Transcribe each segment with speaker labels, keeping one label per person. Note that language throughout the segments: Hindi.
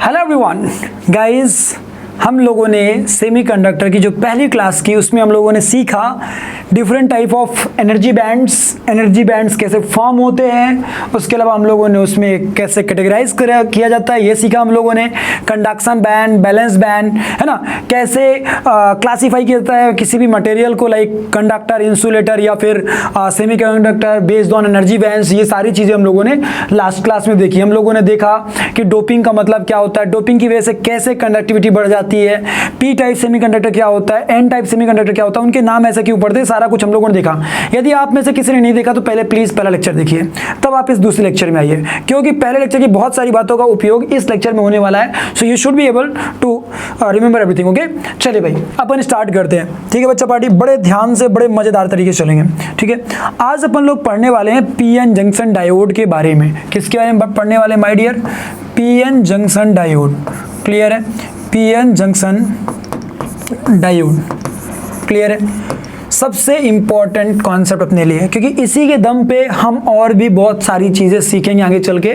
Speaker 1: हेलो एवरीवन गाइस, हम लोगों ने सेमीकंडक्टर की जो पहली क्लास की उसमें हम लोगों ने सीखा different type of energy bands कैसे फॉर्म होते हैं। उसके अलावा हम लोगों ने उसमें कैसे कैटेगराइज किया जाता है ये सीखा हम लोगों ने। कंडक्शन बैंड, बैलेंस बैंड, है ना, कैसे क्लासीफाई किया जाता है किसी भी मटेरियल को, लाइक कंडक्टर, इंसुलेटर या फिर semiconductor based on energy bands. ये सारी चीज़ें हम लोगों ने लास्ट क्लास में देखी। हम लोगों ने देखा कि डोपिंग का मतलब क्या होता है, डोपिंग की वजह से कैसे कंडक्टिविटी बढ़ जाती है, पी टाइप सेमीकंडक्टर क्या होता है, एन टाइप सेमीकंडक्टर क्या होता है, उनके नाम ऐसे क्यों पड़ते हैं, सारा कुछ हम लोगों ने देखा। यदि आप में से किसी ने नहीं देखा तो पहले प्लीज पहला लेक्चर देखिए, तब आप इस दूसरे लेक्चर में आइए, क्योंकि पहले लेक्चर की बहुत सारी बातों का उपयोग इस लेक्चर में होने वाला है। So you should be able to remember everything. Okay, चलिए भाई अपन स्टार्ट करते हैं। ठीक है बच्चा पार्टी, बड़े ध्यान से बड़े मजेदार तरीके से चलेंगे। ठीक है, आज अपन लोग पढ़ने वाले हैं पीएन जंक्शन डायोड के बारे में। किसके बारे में पढ़ने वाले my dear? PN junction diode. Clear है? पीएन जंक्शन डायोड क्लियर है? सबसे इंपॉर्टेंट कॉन्सेप्ट अपने लिए, क्योंकि इसी के दम पे हम और भी बहुत सारी चीज़ें सीखेंगे आगे चल के।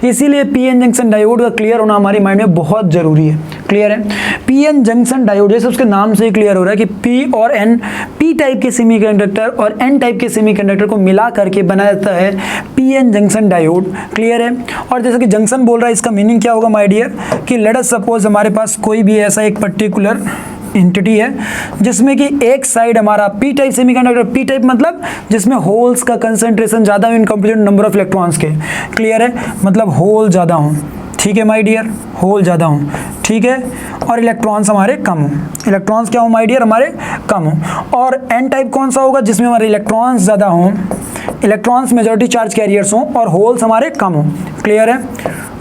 Speaker 1: इसीलिए पीएन जंक्शन डायोड का क्लियर होना हमारे माइंड में बहुत ज़रूरी है। क्लियर है? पीएन जंक्शन डायोड, जैसे उसके नाम से ही क्लियर हो रहा है कि पी और एन, पी टाइप के सेमीकंडक्टर और एन टाइप के सेमीकंडक्टर को मिला करके बनाया जाता है पीएन जंक्शन डायोड। क्लियर है? और जैसे कि जंक्शन बोल रहा है, इसका मीनिंग क्या होगा माय डियर? कि लेट अस सपोज हमारे पास कोई भी ऐसा एक पर्टिकुलर एंटिटी है जिसमें कि एक साइड हमारा P type semiconductor, P type मतलब जिसमें होल्स का कंसंट्रेशन ज़्यादा हो in compare to number of electrons के। क्लियर है? मतलब होल ज़्यादा हो। ठीक है माय डियर, होल ज़्यादा हो। ठीक है, और इलेक्ट्रॉन्स हमारे कम हो। इलेक्ट्रॉन्स क्या हो माय डियर? हमारे कम हो। और एन टाइप कौन सा होगा? जिसमें हमारे इलेक्ट्रॉन्स ज़्यादा हों, इलेक्ट्रॉन्स मेजॉरिटी चार्ज कैरियर्स हों और होल्स हमारे कम हों। क्लियर है?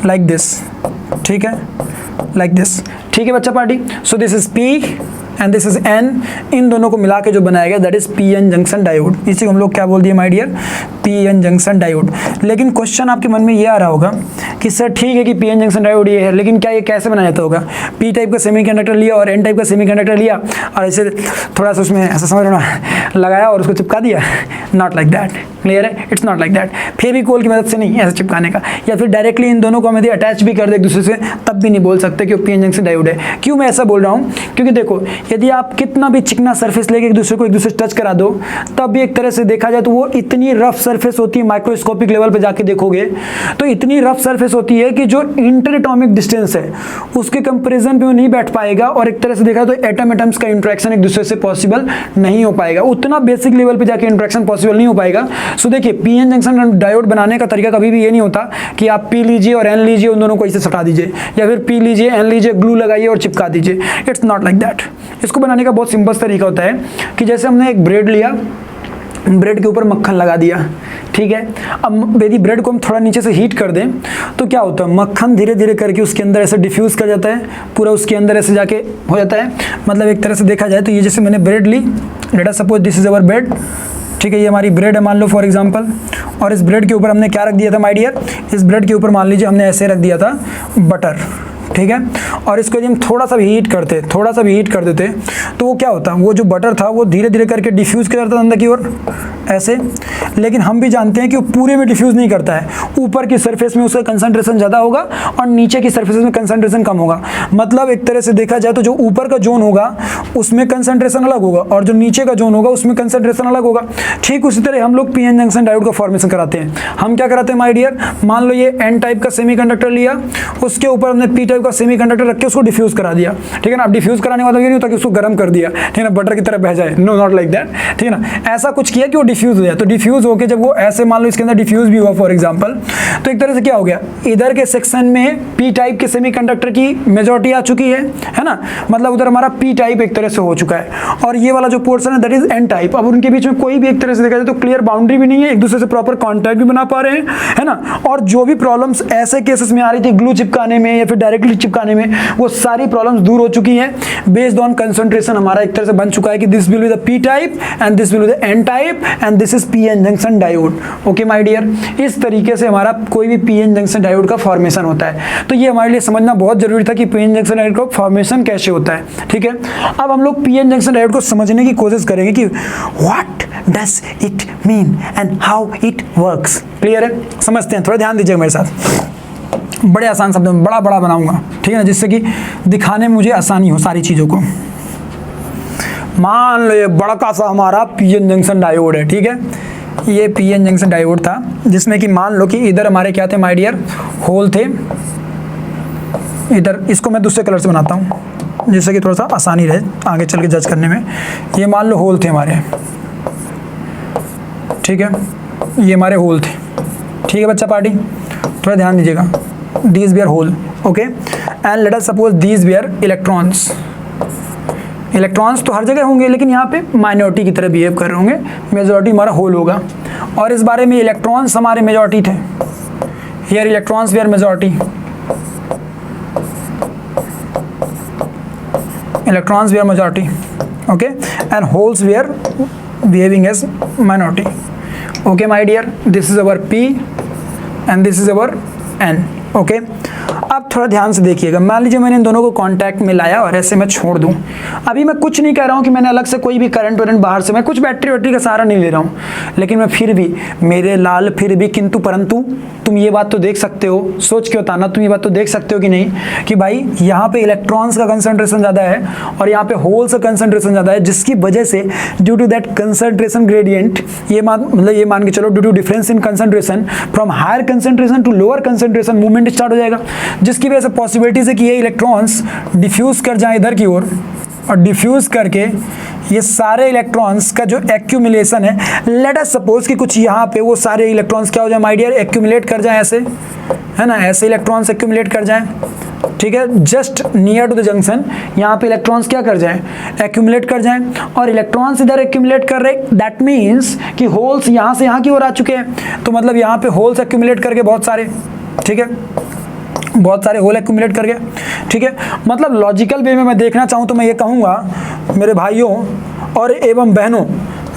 Speaker 1: Like this. ठीक है, लाइक दिस। ठीक है बच्चा party, so this is P and this is N, इन दोनों को मिला के जो बनाया गया that is PN junction diode. इसी को हम लोग क्या बोल दिए my dear? PN junction diode. लेकिन क्वेश्चन आपके मन में ये आ रहा होगा कि सर ठीक है कि पीएन जंक्शन डायोड ये है, लेकिन क्या ये कैसे बनाया जाता होगा? पी टाइप का सेमीकंडक्टर लिया और एन टाइप का सेमीकंडक्टर लिया और ऐसे थोड़ा सा उसमें ऐसा समझ लो लगाया और उसको चिपका दिया। Not like that. क्लियर है? It's not like that. Fevicol की मदद से नहीं ऐसे चिपकाने का, या फिर डायरेक्टली इन दोनों को हम यदि अटैच भी कर दे एक दूसरे से तब भी नहीं बोल सकते कि वो पीएन जंक्शन डायोड है। क्यों मैं ऐसा बोल रहा हूँ? क्योंकि देखो, यदि आप कितना भी चिकना सरफेस लेके एक दूसरे को एक दूसरे से टच करा दो, तब भी एक तरह से देखा जाए तो वो इतनी रफ सरफेस होती है, माइक्रोस्कोपिक लेवल पे जाके देखोगे तो इतनी रफ सरफेस होती है कि जो इंटर एटॉमिक डिस्टेंस है उसके कंपैरिजन पे वो नहीं बैठ पाएगा, और एक तरह से देखा तो एटम एटम्स का इंटरेक्शन एक दूसरे से पॉसिबल नहीं हो पाएगा। उतना बेसिक लेवल पे जाके इंटरेक्शन पॉसिबल नहीं हो पाएगा। सो देखिए, पीएन जंक्शन डायोड बनाने का तरीका कभी भी ये नहीं होता कि आप पी लीजिए और एन लीजिए, उन दोनों को इसे सटा दीजिए, या फिर पी लीजिए, एन लीजिए, ग्लू लगाइए और चिपका दीजिए। It's not like that. इसको बनाने का बहुत सिंपल तरीका होता है कि जैसे हमने एक ब्रेड लिया, ब्रेड के ऊपर मक्खन लगा दिया। ठीक है, अब यदि ब्रेड को हम थोड़ा नीचे से हीट कर दें तो क्या होता है? मक्खन धीरे धीरे करके उसके अंदर ऐसे डिफ्यूज़ कर जाता है, पूरा उसके अंदर ऐसे जाके हो जाता है। मतलब एक तरह से देखा जाए तो ये जैसे मैंने ब्रेड ली, let us suppose this is our bread. ठीक है, ये हमारी ब्रेड है मान लो फॉर एग्जांपल, और इस ब्रेड के ऊपर हमने क्या रख दिया था माय डियर? इस ब्रेड के ऊपर मान लीजिए हमने ऐसे रख दिया था बटर। ठीक है, और इसको यदि हम थोड़ा सा भी हीट कर देते तो वो क्या होता? वो जो बटर था वो धीरे धीरे करके डिफ्यूज़ कर जाता था अंदर की ओर ऐसे। लेकिन हम भी जानते हैं कि वो पूरे में डिफ्यूज़ नहीं करता है, ऊपर की सरफेस में उसका कंसंट्रेशन ज़्यादा होगा और नीचे की सरफेस में कंसंट्रेशन कम होगा। मतलब एक तरह से देखा जाए तो जो ऊपर का जोन होगा उसमें कंसंट्रेशन अलग होगा और जो नीचे का जोन होगा उसमें कंसंट्रेशन अलग होगा। ठीक उसी तरह हम लोग पीएन जंक्शन डायोड का फॉर्मेशन कराते हैं। हम क्या कराते हैं माय डियर? मान लो ये एन टाइप का सेमीकंडक्टर लिया, उसके ऊपर हमने पी टाइप का सेमीकंडक्टर रख के उसको डिफ्यूज़ करा दिया। ठीक है ना? अब डिफ्यूज़ कराने वाला ये नहीं होता कि उसको गर्म कर दिया, ठीक है ना, बटर की तरह बह जाए। No, not like that. ठीक है ना? ऐसा कुछ किया कि वो डिफ्यूज़ हो जाए। तो डिफ्यूज़ होकर जब वो ऐसे मान लो इसके अंदर डिफ्यूज़ भी हुआ फॉर एग्जांपल, तो एक तरह से क्या हो गया? इधर के सेक्शन में पी टाइप के सेमीकंडक्टर की मेजॉरिटी आ चुकी है ना? मतलब उधर हमारा पी टाइप एक तरह से हो चुका है, और ये वाला जो पोर्शन है दैट इज एन टाइप। अब उनके बीच में कोई भी एक तरह से देखा जाए तो क्लियर बाउंड्री भी नहीं है, एक दूसरे से प्रॉपर कॉन्टैक्ट भी बना पा रहे हैं, है ना? और जो भी प्रॉब्लम्स ऐसे केसेस में आ रही थी ग्लू चिपकाने में या फिर डायरेक्टली चिपकाने में, वो सारी प्रॉब्लम्स दूर हो चुकी हैं। बेस्ड ऑन कंसंट्रेशन हमारा एक तरह से बन चुका है कि this will be the P type and this will be the N type and this is PN junction diode. Okay my dear, इस तरीके से हमारा कोई भी पीएन जंक्शन डायोड का फॉर्मेशन होता है। तो ये हमारे लिए समझना बहुत जरूरी था कि पीएन जंक्शन डायोड का फॉर्मेशन कैसे होता है। ठीक है, अब हम लोग पीएन जंक्शन डायोड को समझने की कोशिश करेंगे कि what does it mean and how it works. Clear है? समझते हैं, थोड़ा ध्यान दीजिए मेरे साथ। बड़े आसान शब्दों में बड़ा बड़ा बनाऊंगा, ठीक है ना, जिससे कि दिखाने में मुझे आसानी हो सारी चीज़ों को। मान लो ये बड़ा सा हमारा पीएन जंक्शन डायोड है, ठीक है, ये पीएन जंक्शन डायोड था जिसमें कि मान लो कि इधर हमारे क्या थे माय डियर, होल थे इधर। इसको मैं दूसरे कलर से बनाता हूँ जिससे कि थोड़ा सा आसानी रहे आगे चल के जज करने में। ये मान लो होल थे हमारे, ठीक है, ये हमारे होल थे, ठीक है बच्चा पार्टी, थोड़ा ध्यान दीजिएगा। These were hole, okay, and let us suppose these were electrons. Electrons तो हर जगह होंगे लेकिन यहाँ पे माइनॉरिटी की तरह बिहेव कर रहे होंगे, मेजॉरिटी हमारा होल होगा। और इस बारे में इलेक्ट्रॉन्स हमारे मेजॉरिटी थे, here electrons were majority, electrons were majority, okay, and holes were behaving as minority, okay my dear, this is our P and this is our N, okay। अब थोड़ा ध्यान से देखिएगा, मान लीजिए मैंने इन दोनों को कांटेक्ट में लाया और ऐसे मैं छोड़ दूं। अभी मैं कुछ नहीं कह रहा हूं कि मैंने अलग से कोई भी करंट वरेंट बाहर से, मैं कुछ बैटरी वैटरी का सहारा नहीं ले रहा हूं, लेकिन मैं फिर भी, मेरे लाल फिर भी किंतु परंतु, तुम ये बात तो देख सकते हो, सोच के बताना, तुम ये बात तो देख सकते हो कि नहीं कि भाई यहाँ पे इलेक्ट्रॉन्स का कंसंट्रेशन ज़्यादा है और यहाँ पे होल्स का कंसंट्रेशन ज़्यादा है, जिसकी वजह से due to that concentration gradient, ये मान के चलो due to difference in concentration from higher concentration to lower concentration movement start हो जाएगा, जिसकी वजह से पॉसिबिलिटीज है कि ये इलेक्ट्रॉन्स डिफ्यूज कर जाएं इधर की ओर और डिफ्यूज करके ये सारे इलेक्ट्रॉन्स का जो एक्यूमुलेशन है, लेट अस सपोज कि कुछ यहाँ पे वो सारे इलेक्ट्रॉन्स क्या हो जाए माय डियर, एक्यूमुलेट कर जाएं ऐसे, है ना, ऐसे इलेक्ट्रॉन्स एक्यूमुलेट कर जाएं, ठीक है, just near to the junction यहाँ पे इलेक्ट्रॉन्स क्या कर जाएं, एक्यूमुलेट कर जाएं, और इलेक्ट्रॉन्स इधर एक्यूमुलेट कर रहे, दैट मीन्स कि होल्स यहाँ से यहाँ की ओर आ चुके हैं, तो मतलब यहाँ पे होल्स एक्यूमुलेट करके बहुत सारे, ठीक है, बहुत सारे होल एक्यूमुलेट करके, ठीक है। मतलब लॉजिकल वे में मैं देखना चाहूँ तो मैं ये कहूँगा मेरे भाइयों और एवं बहनों,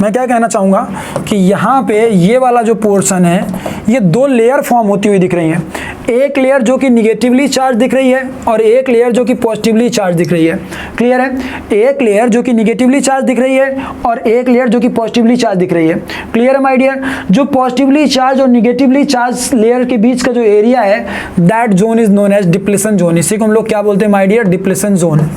Speaker 1: मैं क्या कहना चाहूँगा कि यहाँ पे ये वाला जो पोर्शन है ये दो लेयर फॉर्म होती हुई दिख रही हैं, एक लेयर जो कि निगेटिवली चार्ज दिख रही है और एक लेयर जो कि पॉजिटिवली चार्ज दिख रही है, क्लियर है, एक लेयर जो कि निगेटिवली चार्ज दिख रही है और एक लेयर जो कि पॉजिटिवली चार्ज दिख रही है, क्लियर है माय डियर। जो पॉजिटिवली चार्ज और निगेटिवली चार्ज लेयर के बीच का जो एरिया है, that zone is known as depletion zone, इसी को हम लोग क्या बोलते हैं my dear, depletion zone,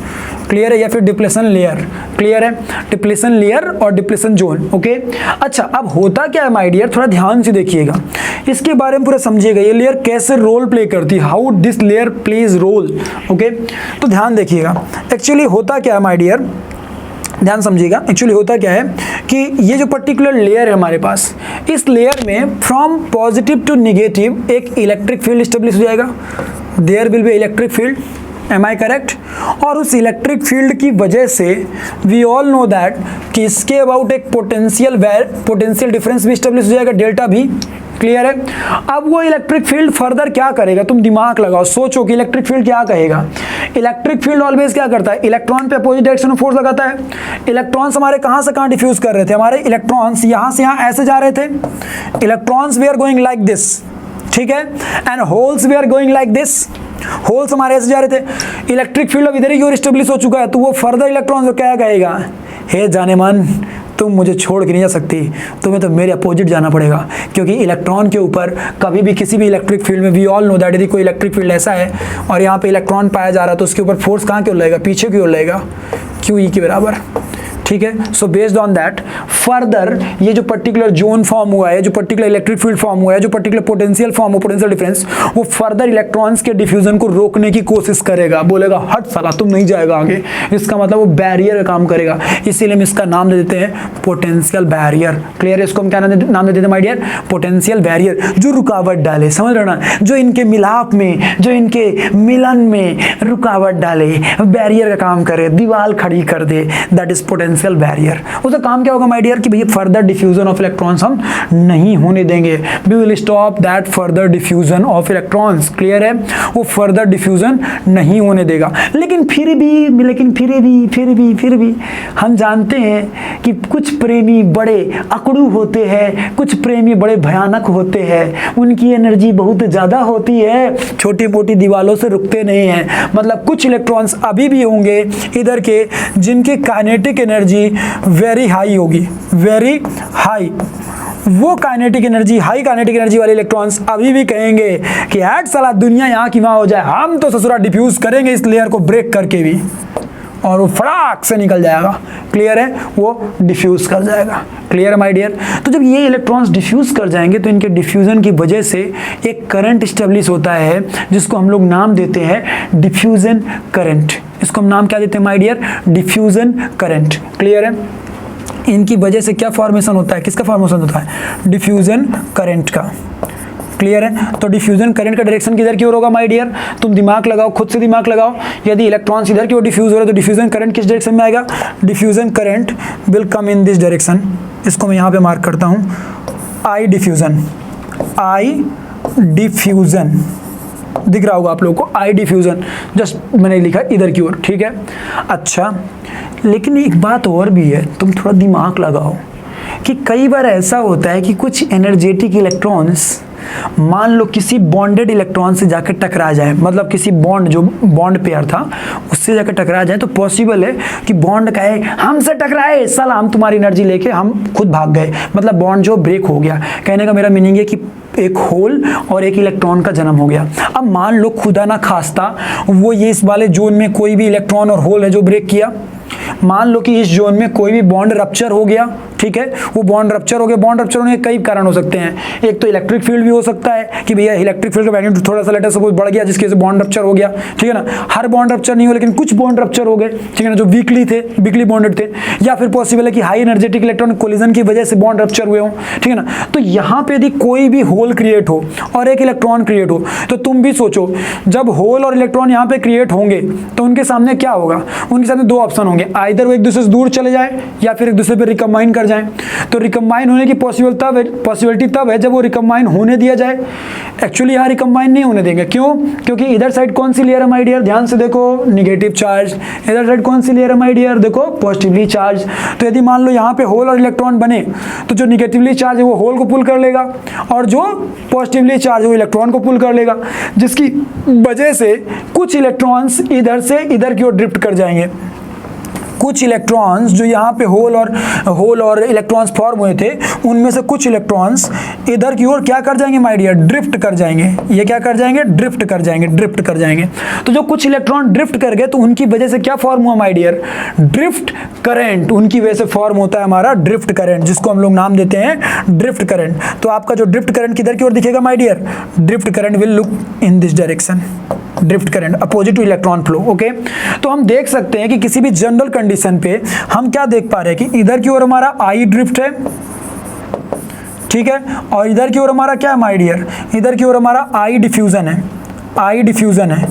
Speaker 1: clear है, या फिर डिप्लेशन लेयर, क्लियर है, डिप्लेशन लेयर और डिप्लेशन जोन, ओके। अच्छा, अब होता क्या है माय डियर, थोड़ा ध्यान से देखिएगा, इसके बारे में पूरा समझिएगा, ये लेयर कैसे रोल प्ले करती है, how this layer plays role, okay. तो ध्यान देखिएगा, एक्चुअली होता क्या है माय डियर, ध्यान समझिएगा, एक्चुअली होता क्या है कि ये जो पर्टिकुलर लेयर है हमारे पास, इस लेयर में फ्रॉम पॉजिटिव टू निगेटिव एक इलेक्ट्रिक फील्ड स्टेब्लिश हो जाएगा, there will be electric field, am I correct. और उस इलेक्ट्रिक फील्ड की वजह से वी ऑल नो दैट कि इसके अबाउट एक पोटेंशियल डिफरेंस भी स्टेब्लिश हो जाएगा, डेल्टा भी, क्लियर है। अब वो इलेक्ट्रिक फील्ड फर्दर क्या करेगा, तुम दिमाग लगाओ, सोचो कि इलेक्ट्रिक फील्ड क्या कहेगा। इलेक्ट्रिक फील्ड ऑलवेज क्या करता है, इलेक्ट्रॉन पे अपोजिट डायरेक्शन में फोर्स लगाता है। इलेक्ट्रॉन्स हमारे कहां से कहां डिफ्यूज कर रहे थे, हमारे इलेक्ट्रॉन्स यहां से यहां ऐसे जा रहे थे, electrons we are going like this, ठीक है, and holes we are going like this, holes हमारे ऐसे जा रहे थे। इलेक्ट्रिक फील्ड अब इधर ही स्टेब्लिश हो चुका है, तो वो फर्दर इलेक्ट्रॉन्स को क्या कहेगा, हे जाने मन तुम मुझे छोड़ के नहीं जा सकती, तुम्हें तो मेरे अपोजिट जाना पड़ेगा, क्योंकि इलेक्ट्रॉन के ऊपर कभी भी किसी भी इलेक्ट्रिक फील्ड में वी ऑल नो दैट यदि कोई इलेक्ट्रिक फील्ड ऐसा है और यहाँ पे इलेक्ट्रॉन पाया जा रहा है तो उसके ऊपर फोर्स कहाँ की ओर लगेगा, पीछे की ओर लगेगा, क्यू ई के बराबर, ठीक है। So based on that further ये जो पर्टिकुलर जोन फॉर्म हुआ है, जो पर्टिकुलर इलेक्ट्रिक फील्ड फॉर्म हुआ है, जो पर्टिकुलर पोटेंशियल फॉर्म हो, पोटेंशियल डिफरेंस, वो फर्दर इलेक्ट्रॉन्स के डिफ्यूजन को रोकने की कोशिश करेगा, बोलेगा हट साला तुम नहीं जाएगा आगे, इसका मतलब वो बैरियर का काम करेगा, इसीलिए हम इसका नाम दे देते हैं पोटेंशियल बैरियर, क्लियर है। इसको हम क्या नाम दे देते हैं माय डियर, पोटेंशियल बैरियर, जो रुकावट डाले, समझ रहे ना, जो इनके मिलाप में, जो इनके मिलन में रुकावट डाले, बैरियर का काम करे, दीवार खड़ी कर दे, दैट इज पोटेंशियल बैरियर। उसका काम क्या होगा माय डियर कि भैया फर्दर डिफ्यूजन ऑफ इलेक्ट्रॉन्स हम नहीं होने देंगे, we will stop that further diffusion of electrons, clear है, वो फर्दर डिफ्यूजन नहीं होने देगा। लेकिन फिर भी हम जानते हैं कि कुछ प्रेमी बड़े अकड़ू होते हैं, कुछ प्रेमी बड़े भयानक होते हैं, उनकी एनर्जी बहुत ज्यादा होती है, छोटी मोटी दीवालों से रुकते नहीं हैं। मतलब कुछ इलेक्ट्रॉन्स अभी भी होंगे इधर के जिनकी काइनेटिक एनर्जी वेरी हाई होगी, वेरी हाई, वो kinetic energy, high kinetic energy वाले इलेक्ट्रॉन्स अभी भी कहेंगे कि हट साला दुनिया यहाँ की वहाँ हो जाए, हम तो ससुरा डिफ्यूज करेंगे इस लेयर को ब्रेक करके भी, और वो फटाक से निकल जाएगा। क्लियर है, वो डिफ्यूज कर जाएगा। क्लियर है माय डियर। तो जब ये इलेक्ट्रॉन्स डिफ्यूज कर जाएंगे तो इनके डिफ्यूजन की वजह से एक करंट स्टेब्लिश होता है जिसको हम लोग नाम देते हैं डिफ्यूजन करंट। इसको हम नाम क्या देते हैं my dear? Diffusion current. Clear है। इनकी वजह से क्या फॉर्मेशन होता है, किसका फॉर्मेशन होता है? डिफ्यूजन करंट का। क्लियर है। तो डिफ्यूजन करंट का डायरेक्शन किधर की ओर होगा माय डियर? तुम दिमाग लगाओ, खुद से दिमाग लगाओ। यदि इलेक्ट्रॉन्स इधर की ओर डिफ्यूज हो रहे तो डिफ्यूजन करंट किस डायरेक्शन में आएगा? Diffusion current will come in this direction. इसको मैं यहाँ पे मार्क करता हूँ, आई डिफ्यूजन। आई डिफ्यूजन दिख रहा होगा आप लोगों को, आई डिफ्यूजन जस्ट मैंने लिखा इधर की ओर। ठीक है। अच्छा, लेकिन एक बात और भी है, तुम थोड़ा दिमाग लगाओ कि कई बार ऐसा होता है कि कुछ एनर्जेटिक इलेक्ट्रॉन्स मान लो किसी बॉन्डेड इलेक्ट्रॉन से जाकर टकरा जाए, मतलब किसी बॉन्ड, जो बॉन्ड पेयर था उससे जाकर टकरा जाए, तो पॉसिबल है कि बॉन्ड कहे हमसे टकराए साला, हम तुम्हारी एनर्जी लेके हम खुद भाग गए, मतलब बॉन्ड जो ब्रेक हो गया। कहने का मेरा मीनिंग है कि एक होल और एक इलेक्ट्रॉन का जन्म हो गया। अब मान लो खुदा ना खास्ता वो ये इस वाले जोन में कोई भी इलेक्ट्रॉन और होल है जो ब्रेक किया, मान लो कि इस जोन में कोई भी बॉन्ड रप्चर हो गया। ठीक है, वो बॉन्ड रप्चर हो गया। बॉन्ड रप्चर होने के कई कारण हो सकते हैं। एक तो इलेक्ट्रिक फील्ड भी हो सकता है कि भैया इलेक्ट्रिक फील्ड का मैग्नीट्यूड थोड़ा सा लेटर सपोज बढ़ गया जिसकी वजह से बॉन्ड रप्चर हो गया। ठीक है ना, हर बॉन्ड रप्चर नहीं हो लेकिन कुछ बॉन्ड रप्चर हो गए। ठीक है ना, जो वीकली थे, वीकली बॉन्डेड थे। या फिर पॉसिबल है कि हाई एनर्जेटिक इलेक्ट्रॉन कोलिजन की वजह से बॉन्ड रप्चर हुए हो। ठीक है ना, तो यहाँ पे यदि कोई भी होल क्रिएट हो और एक इलेक्ट्रॉन क्रिएट हो तो तुम भी सोचो, जब होल और इलेक्ट्रॉन यहाँ पे क्रिएट होंगे तो उनके सामने क्या होगा? उनके सामने दो ऑप्शन होंगे, आइदर वो एक दूसरे से दूर चले जाए या फिर एक दूसरे पे रिकम्बाइन कर जाए। तो रिकम्बाइन होने की पॉसिबिलिटी तब है जब वो रिकम्बाइन होने दिया जाए। एक्चुअली यहाँ रिकम्बाइन नहीं होने देंगे। क्यों? क्योंकि इधर साइड कौन सी लेयर है माय डियर? ध्यान से देखो, नेगेटिव चार्ज। इधर साइड कौन सी लेयर है माय डियर? देखो, पॉजिटिवली चार्ज। तो यदि मान लो यहाँ पे होल और इलेक्ट्रॉन बने तो जो निगेटिवली चार्ज है वो होल को पुल कर लेगा और जो पॉजिटिवली चार्ज है वो इलेक्ट्रॉन को पुल कर लेगा, जिसकी वजह से कुछ इलेक्ट्रॉन्स इधर से इधर की ओर ड्रिफ्ट कर जाएंगे। कुछ इलेक्ट्रॉन्स जो यहाँ पे होल और इलेक्ट्रॉन्स फॉर्म हुए थे उनमें से कुछ इलेक्ट्रॉन्स इधर की ओर क्या कर जाएंगे माय डियर? ड्रिफ्ट कर जाएंगे। ये क्या कर जाएंगे? ड्रिफ्ट कर जाएंगे, ड्रिफ्ट कर जाएंगे। तो जो कुछ इलेक्ट्रॉन ड्रिफ्ट कर गए तो उनकी वजह से क्या फॉर्म हुआ माय डियर? Drift current. उनकी वजह से फॉर्म होता है हमारा ड्रिफ्ट करंट, जिसको हम लोग नाम देते हैं ड्रिफ्ट करंट। तो आपका जो ड्रिफ्ट करंट किधर की ओर दिखेगा my dear? Drift current will look in this direction. Drift current opposite to electron flow. Okay, तो हम देख सकते हैं कि किसी भी जनरल कंडीशन पे हम क्या देख पा रहे हैं कि इधर की ओर हमारा आई ड्रिफ्ट है। ठीक है, और इधर की ओर हमारा क्या है माय डियर? इधर की ओर हमारा आई डिफ्यूजन है। आई डिफ्यूजन है,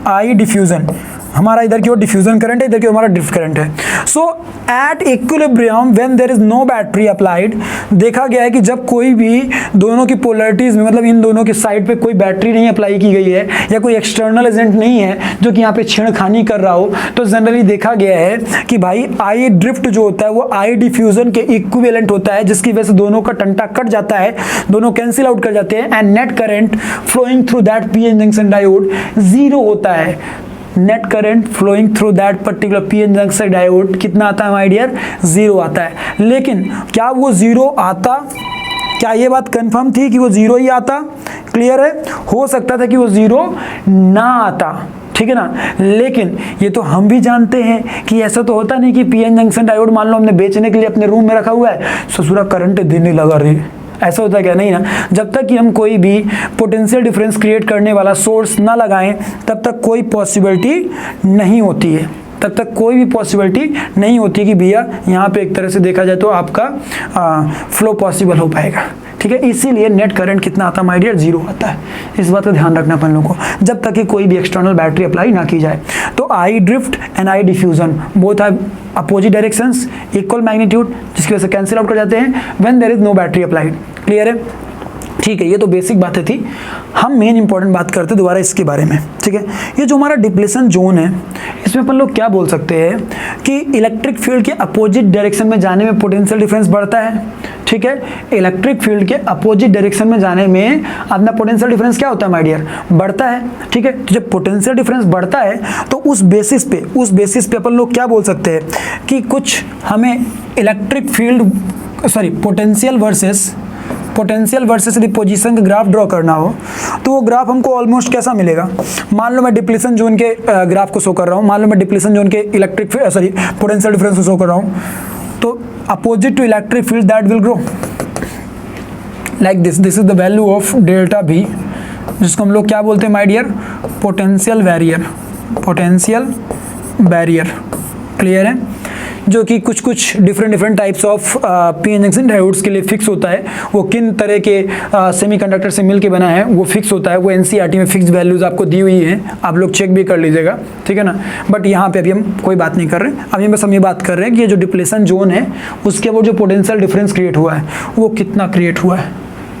Speaker 1: आई डिफ्यूजन हमारा इधर की ओर डिफ्यूजन करंट है, इधर की ओर हमारा ड्रिफ्ट करंट है। So at equilibrium when there is no battery applied, देखा गया है कि जब कोई भी दोनों की पोलरिटीज में, मतलब इन दोनों की साइड पे कोई बैटरी नहीं अप्लाई की गई है या कोई एक्सटर्नल एजेंट नहीं है जो कि यहाँ पे छेड़खानी कर रहा हो, तो जनरली देखा गया है कि भाई आई ड्रिफ्ट जो होता है वो आई डिफ्यूजन के इक्विवेलेंट होता है, जिसकी वजह से दोनों का टंटा कट जाता है, दोनों कैंसिल आउट कर जाते हैं and net current flowing through that PN junction diode zero होता है। Net current flowing through that particular PN junction diode कितना आता है माय डियर? जीरो आता है। लेकिन क्या वो जीरो आता? क्या ये बात कंफर्म थी कि वो जीरो ही आता? क्लियर है, हो सकता था कि वो जीरो ना आता। ठीक है ना, लेकिन ये तो हम भी जानते हैं कि ऐसा तो होता नहीं कि पीएन जंक्शन डायोड मान लो हमने बेचने के लिए अपने रूम में रखा हुआ है, ससुरा करंट देने लगा रही, ऐसा होता है क्या? नहीं ना। जब तक कि हम कोई भी पोटेंशियल डिफरेंस क्रिएट करने वाला सोर्स ना लगाएं तब तक कोई पॉसिबिलिटी नहीं होती है, तब तक कोई भी पॉसिबिलिटी नहीं होती कि भैया यहाँ पे एक तरह से देखा जाए तो आपका फ्लो पॉसिबल हो पाएगा। ठीक है, इसीलिए नेट करंट कितना आता है माय डियर? जीरो आता है। इस बात का ध्यान रखना अपन लोगों को, जब तक कि कोई भी एक्सटर्नल बैटरी अप्लाई ना की जाए। तो I drift and I diffusion both are opposite directions, equal magnitude, जिसकी वजह से कैंसिल आउट कर जाते हैं when there is no battery applied. Clear है? ठीक है, ये तो बेसिक बातें थी। हम मेन इंपॉर्टेंट बात करते हैं दोबारा इसके बारे में। ठीक है, ये जो हमारा डिप्लेशन जोन है इसमें अपन लोग क्या बोल सकते हैं कि इलेक्ट्रिक फील्ड के अपोजिट डायरेक्शन में जाने में पोटेंशियल डिफरेंस बढ़ता है। ठीक है, इलेक्ट्रिक फील्ड के अपोजिट डायरेक्शन में जाने में अपना पोटेंशियल डिफरेंस क्या होता है माय डियर? बढ़ता है। ठीक है, तो जब पोटेंशियल डिफरेंस बढ़ता है तो उस बेसिस पे अपन लोग क्या बोल सकते हैं कि कुछ हमें electric field potential versus potential versus यदि पोजीशन का ग्राफ ड्रॉ करना हो तो वो ग्राफ हमको ऑलमोस्ट कैसा मिलेगा। मान लो मैं डिप्लीशन जोन के ग्राफ को शो कर रहा हूँ, मान लो मैं डिप्लीशन जोन के पोटेंशियल डिफरेंस को शो कर रहा हूँ, तो opposite to electric field that will grow like this is the value of delta V, जिसको हम लोग क्या बोलते हैं my dear, potential barrier. Clear है, जो कि कुछ different types of PN junction diodes के लिए फिक्स होता है। वो किन तरह के सेमीकंडक्टर से मिलके बना है वो फिक्स होता है, वो एनसीईआरटी में फिक्स वैल्यूज आपको दी हुई हैं, आप लोग चेक भी कर लीजिएगा, ठीक है ना। बट यहाँ पे अभी हम कोई बात नहीं कर रहे, अभी बस हम ये बात कर रहे हैं कि ये जो डिप्लेशन जोन है उसके वो जो पोटेंशियल डिफरेंस क्रिएट हुआ है वो कितना क्रिएट हुआ है।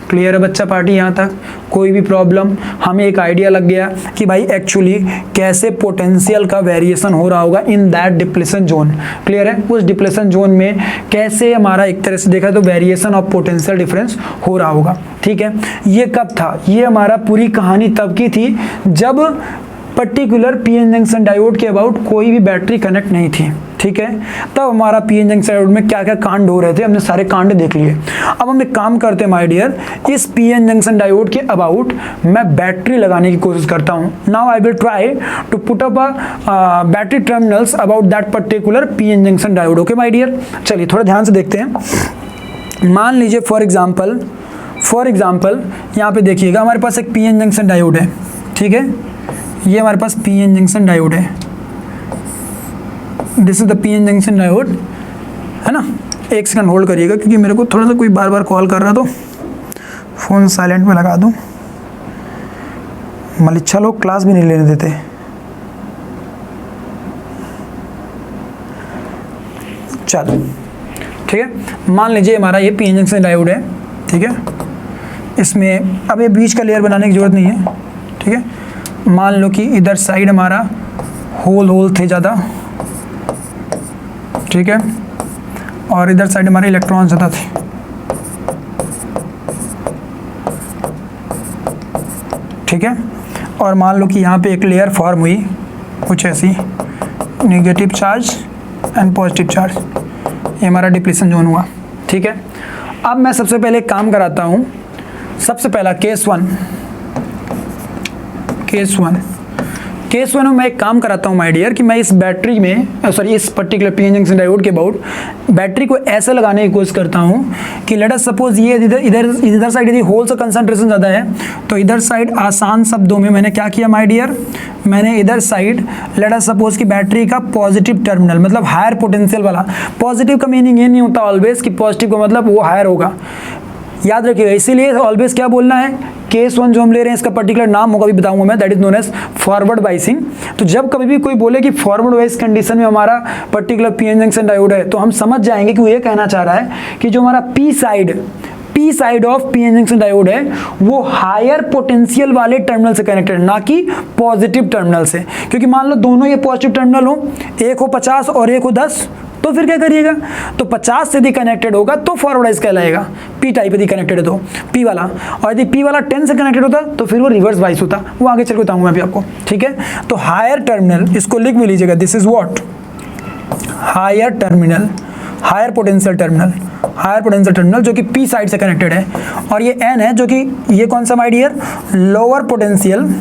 Speaker 1: क्लियर है बच्चा पार्टी, यहाँ तक कोई भी प्रॉब्लम, हमें एक आइडिया लग गया कि भाई एक्चुअली कैसे पोटेंशियल का वेरिएशन हो रहा होगा in that depletion zone. Clear है, उस डिप्लेशन जोन में कैसे हमारा एक तरह से देखा तो वेरिएशन ऑफ पोटेंशियल डिफरेंस हो रहा होगा। ठीक है, ये कब था, ये हमारा पूरी कहानी तब की थी जब पर्टिकुलर पीएन जंक्शन डायोड के अबाउट कोई भी बैटरी कनेक्ट नहीं थी। ठीक है, तब हमारा पीएन जंक्शन डायोड में क्या क्या कांड हो रहे थे हमने सारे कांड देख लिए। अब हम एक काम करते हैं माय डियर, इस पीएन जंक्शन डायोड के अबाउट मैं बैटरी लगाने की कोशिश करता हूं। Now I will try to put up battery terminals about that particular PN junction diode. Okay my dear, चलिए थोड़ा ध्यान से देखते हैं। मान लीजिए फॉर एग्जाम्पल यहाँ पे देखिएगा हमारे पास एक पीएन जंक्शन डायोड है। ठीक है, ये हमारे पास पीएन जंक्शन डायोड है, this is the PN junction diode, है ना। एक सेकंड होल्ड करिएगा क्योंकि मेरे को थोड़ा सा कोई बार बार कॉल कर रहा तो फ़ोन साइलेंट में लगा दूं। मलिच्छा लोग क्लास भी नहीं लेने देते। चलो ठीक है, मान लीजिए हमारा ये पीएन जंक्शन डायोड है। ठीक है, इसमें अब ये बीच का लेयर बनाने की जरूरत नहीं है। ठीक है, मान लो कि इधर साइड हमारा होल थे ज़्यादा, ठीक है, और इधर साइड हमारे इलेक्ट्रॉन ज़्यादा थे। ठीक है, और मान लो कि यहाँ पे एक लेयर फॉर्म हुई कुछ ऐसी, negative charge and positive charge, ये हमारा डिप्लीशन जोन हुआ। ठीक है, अब मैं सबसे पहले एक काम कराता हूँ। सबसे पहला केस वन में मैं एक काम कराता हूँ माय डियर कि मैं इस बैटरी में इस पर्टिकुलर पीएन जंक्शन डायोड के अबाउट बैटरी को ऐसे लगाने की कोशिश करता हूँ कि लेट अस सपोज ये इधर साइड यदि होल का कंसंट्रेशन ज़्यादा है तो इधर साइड आसान शब्दों में मैंने क्या किया माय डियर, मैंने इधर साइड लेट अस सपोज कि बैटरी का पॉजिटिव टर्मिनल मतलब हायर पोटेंशियल वाला, पॉजिटिव का मीनिंग ये नहीं होता ऑलवेज कि पॉजिटिव का मतलब वो हायर होगा, याद रखिएगा। इसीलिए ऑलवेज क्या बोलना है, केस वन जो हम ले रहे हैं इसका पर्टिकुलर नाम होगा, अभी बताऊंगा मैं, that is known as forward biasing. तो जब कभी भी कोई बोले कि फॉरवर्ड बाइस कंडीशन में हमारा पर्टिकुलर पीएन जंक्शन डायोड है तो हम समझ जाएंगे कि वो ये कहना चाह रहा है कि जो हमारा P side of PN junction diode है वो हायर पोटेंशियल वाले टर्मिनल से कनेक्टेड, ना कि पॉजिटिव टर्मिनल से। क्योंकि मान लो दोनों ये पॉजिटिव टर्मिनल हो, एक हो 50 और एक हो 10, तो फिर क्या करिएगा, तो 50 से यदि कनेक्टेड होगा तो फॉरवर्ड कहलाएगा, पी टाइप यदि कनेक्टेड है तो पी वाला, और यदि पी वाला 10 से कनेक्टेड होता तो फिर वो रिवर्स बाइस होता, वो आगे चल के बताऊंगा मैं भी आपको। ठीक है, तो हायर टर्मिनल, इसको लिख भी लीजिएगा, this is what, higher terminal, higher potential terminal जो कि पी साइड से कनेक्टेड है, और ये एन है जो कि ये कौन सा my dear, lower potential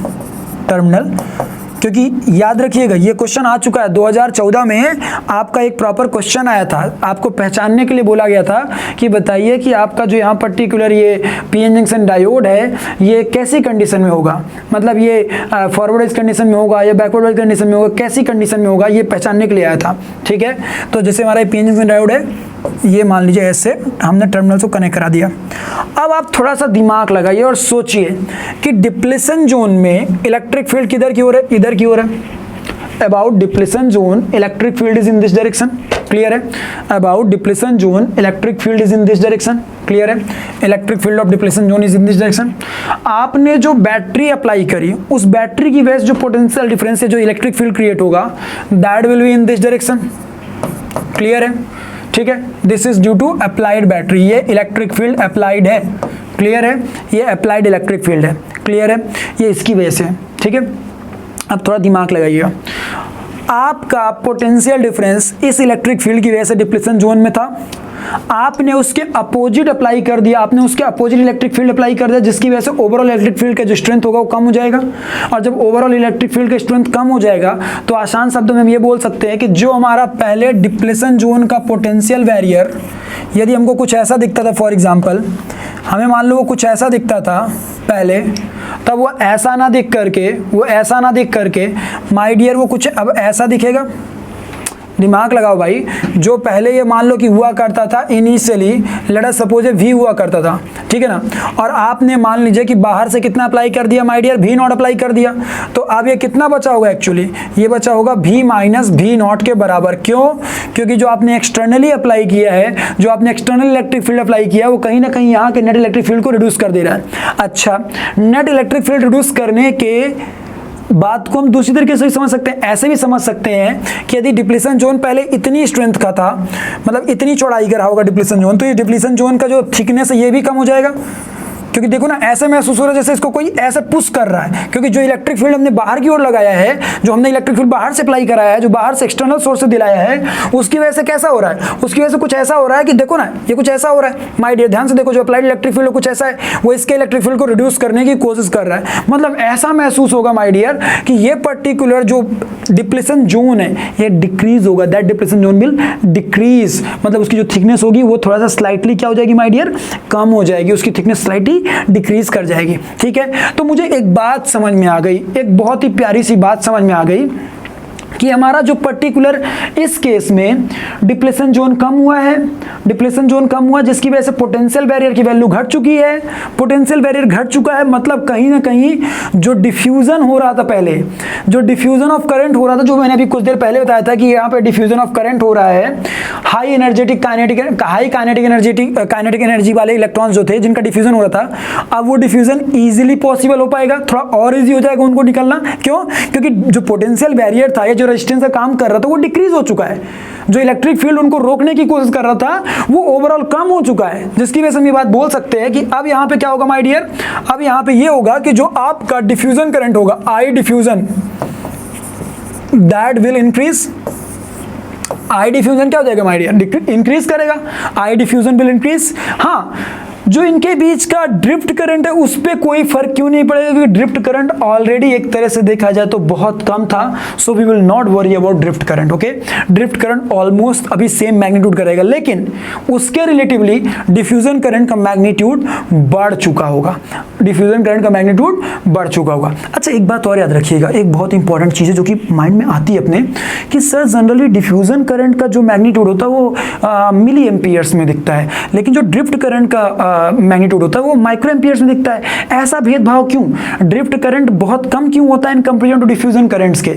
Speaker 1: terminal. क्योंकि याद रखिएगा ये क्वेश्चन आ चुका है 2014 में, आपका एक प्रॉपर क्वेश्चन आया था, आपको पहचानने के लिए बोला गया था कि बताइए कि आपका जो यहाँ पर्टिकुलर ये पीएन जंक्शन डायोड है ये कैसी कंडीशन में होगा, मतलब ये फॉरवर्ड कंडीशन में होगा या बैकवर्ड कंडीशन में होगा, कैसी कंडीशन में होगा, ये पहचानने के लिए आया था। ठीक है, तो जैसे हमारा पीएन जंक्शन डायोड है, ये मान लीजिए ऐसे हमने टर्मिनल को कनेक्ट करा दिया। अब आप थोड़ा सा दिमाग लगाइए और सोचिए कि डिप्लेशन जोन में इलेक्ट्रिक फील्ड किधर की ओर है, इधर की ओर है। About depletion zone electric field is in this direction, clear है। About depletion zone electric field is in this direction, clear है। Electric field of depletion zone is in this direction. आपने जो बैटरी अप्लाई करी उस बैटरी की वजह से जो पोटेंशियल डिफरेंस है, जो इलेक्ट्रिक फील्ड क्रिएट होगा, that will be in this direction, clear है। ठीक है, this is due to applied battery, ये इलेक्ट्रिक फील्ड अप्लाइड है, क्लियर है, ये अप्लाइड इलेक्ट्रिक फील्ड है, क्लियर है, ये इसकी वजह से। ठीक है, अब थोड़ा दिमाग लगाइएगा, आपका पोटेंशियल डिफरेंस इस इलेक्ट्रिक फील्ड की वजह से डिप्लेशन जोन में था, आपने उसके अपोजिट अप्लाई कर दिया, आपने उसके अपोजिट इलेक्ट्रिक फील्ड अप्लाई कर दिया, जिसकी वजह से ओवरऑल इलेक्ट्रिक फील्ड का जो स्ट्रेंथ होगा वो कम हो जाएगा। और जब ओवरऑल इलेक्ट्रिक फील्ड का स्ट्रेंथ कम हो जाएगा तो आसान शब्दों में हम ये बोल सकते हैं कि जो हमारा पहले डिप्लेशन जोन का पोटेंशियल बैरियर, यदि हमको कुछ ऐसा दिखता था, फॉर एग्जांपल हमें मान लो वो कुछ ऐसा दिखता था पहले, तब वो ऐसा ना दिख करके माय डियर वो कुछ अब ऐसा दिखेगा। दिमाग लगाओ भाई, जो पहले ये मान लो कि हुआ करता था initially, let us suppose we हुआ करता था, ठीक है ना, और आपने मान लीजिए कि बाहर से कितना अप्लाई कर दिया माय डियर, V0 अप्लाई कर दिया, तो अब ये कितना बचा होगा, एक्चुअली ये बचा होगा V माइनस V0 के बराबर। क्यों? क्योंकि जो आपने एक्सटर्नली अप्लाई किया है, जो आपने एक्सटर्नल इलेक्ट्रिक फील्ड अप्लाई किया है, वो कहीं ना कहीं यहाँ के नेट इलेक्ट्रिक फील्ड को रिड्यूस कर दे रहा है। अच्छा, नेट इलेक्ट्रिक फील्ड रिड्यूस करने के बात को हम दूसरी तरीके से भी समझ सकते हैं, ऐसे भी समझ सकते हैं कि यदि डिप्लीशन जोन पहले इतनी स्ट्रेंथ का था, मतलब इतनी चौड़ाई का रहा होगा डिप्लीशन जोन, तो ये डिप्लीशन जोन का जो थिकनेस है ये भी कम हो जाएगा। क्योंकि देखो ना, ऐसे महसूस हो रहा है जैसे इसको कोई ऐसे पुश कर रहा है, क्योंकि जो इलेक्ट्रिक फील्ड हमने बाहर की ओर लगाया है, जो हमने इलेक्ट्रिक फील्ड बाहर से अप्लाई कराया है, जो बाहर से एक्सटर्नल सोर्स से दिलाया है, उसकी वजह से कैसा हो रहा है, उसकी वजह से कुछ ऐसा हो रहा है कि देखो ना, ये कुछ ऐसा हो रहा है माय डियर, ध्यान से देखो, जो अप्लाइड इलेक्ट्रिक फील्ड कुछ ऐसा है, वो इसके इलेक्ट्रिक फील्ड को रिड्यूस करने की कोशिश कर रहा है। मतलब ऐसा महसूस होगा माय डियर कि ये पर्टिकुलर जो डिप्लेशन जोन है ये डिक्रीज होगा, that depletion zone will decrease, मतलब उसकी जो थिकनेस होगी वो थोड़ा सा स्लाइटली क्या हो जाएगी माय डियर, कम हो जाएगी, उसकी थिकनेस स्लाइटली डिक्रीज कर जाएगी। ठीक है, तो मुझे एक बात समझ में आ गई, एक बहुत ही प्यारी सी बात समझ में आ गई कि हमारा जो पर्टिकुलर इस केस में डिप्लेशन जोन कम हुआ है, डिप्लेशन जोन कम हुआ जिसकी वजह से पोटेंशियल बैरियर की वैल्यू घट चुकी है, पोटेंशियल बैरियर घट चुका है, मतलब कहीं ना कहीं जो डिफ्यूजन हो रहा था पहले, जो डिफ्यूजन ऑफ करंट हो रहा था, जो मैंने अभी कुछ देर पहले बताया था कि यहाँ पे डिफ्यूजन ऑफ करंट हो रहा है, हाई काइनेटिक एनर्जी वाले इलेक्ट्रॉन्स जो थे जिनका डिफ्यूजन हो रहा था, अब वो डिफ्यूजन इजीली पॉसिबल हो पाएगा, थोड़ा और इजी हो जाएगा उनको निकलना। क्यों? क्योंकि जो पोटेंशियल बैरियर था, जो रेजिस्टेंस का काम कर रहा था, वो डिक्रीज हो चुका है, जो इलेक्ट्रिक फील्ड उनको रोकने की कोशिश कर रहा था वो ओवरऑल कम हो चुका है, जिसकी वजह से हम ये बात बोल सकते हैं कि अब यहां पे क्या होगा माय डियर, अब यहां पे ये होगा कि जो आपका डिफ्यूजन करंट होगा, आई diffusion, that will increase, I diffusion क्या हो जाएगा माय डियर, इंक्रीज करेगा, आई डिफ्यूजन विल इंक्रीज। हाँ, जो इनके बीच का ड्रिफ्ट करंट है उस पर कोई फर्क क्यों नहीं पड़ेगा, क्योंकि ड्रिफ्ट करंट ऑलरेडी एक तरह से देखा जाए तो बहुत कम था, so we will not worry about drift current. Okay, drift current almost अभी सेम मैग्नीट्यूड करेगा, लेकिन उसके रिलेटिवली डिफ्यूजन करंट का मैग्नीट्यूड बढ़ चुका होगा, डिफ्यूजन करंट का मैग्नीट्यूड बढ़ चुका होगा। अच्छा, एक बात और याद रखिएगा, एक बहुत इंपॉर्टेंट चीज़ है जो कि माइंड में आती है अपने, कि सर जनरली डिफ्यूजन करंट का जो मैग्नीट्यूड होता है वो मिली एम्पियर्स में दिखता है, लेकिन जो ड्रिफ्ट करंट का मैग्नीट्यूड होता है वो माइक्रो एम्पियर्स में दिखता है। ऐसा भेदभाव क्यों? ड्रिफ्ट करंट बहुत कम क्यों होता है in comparison to diffusion currents के?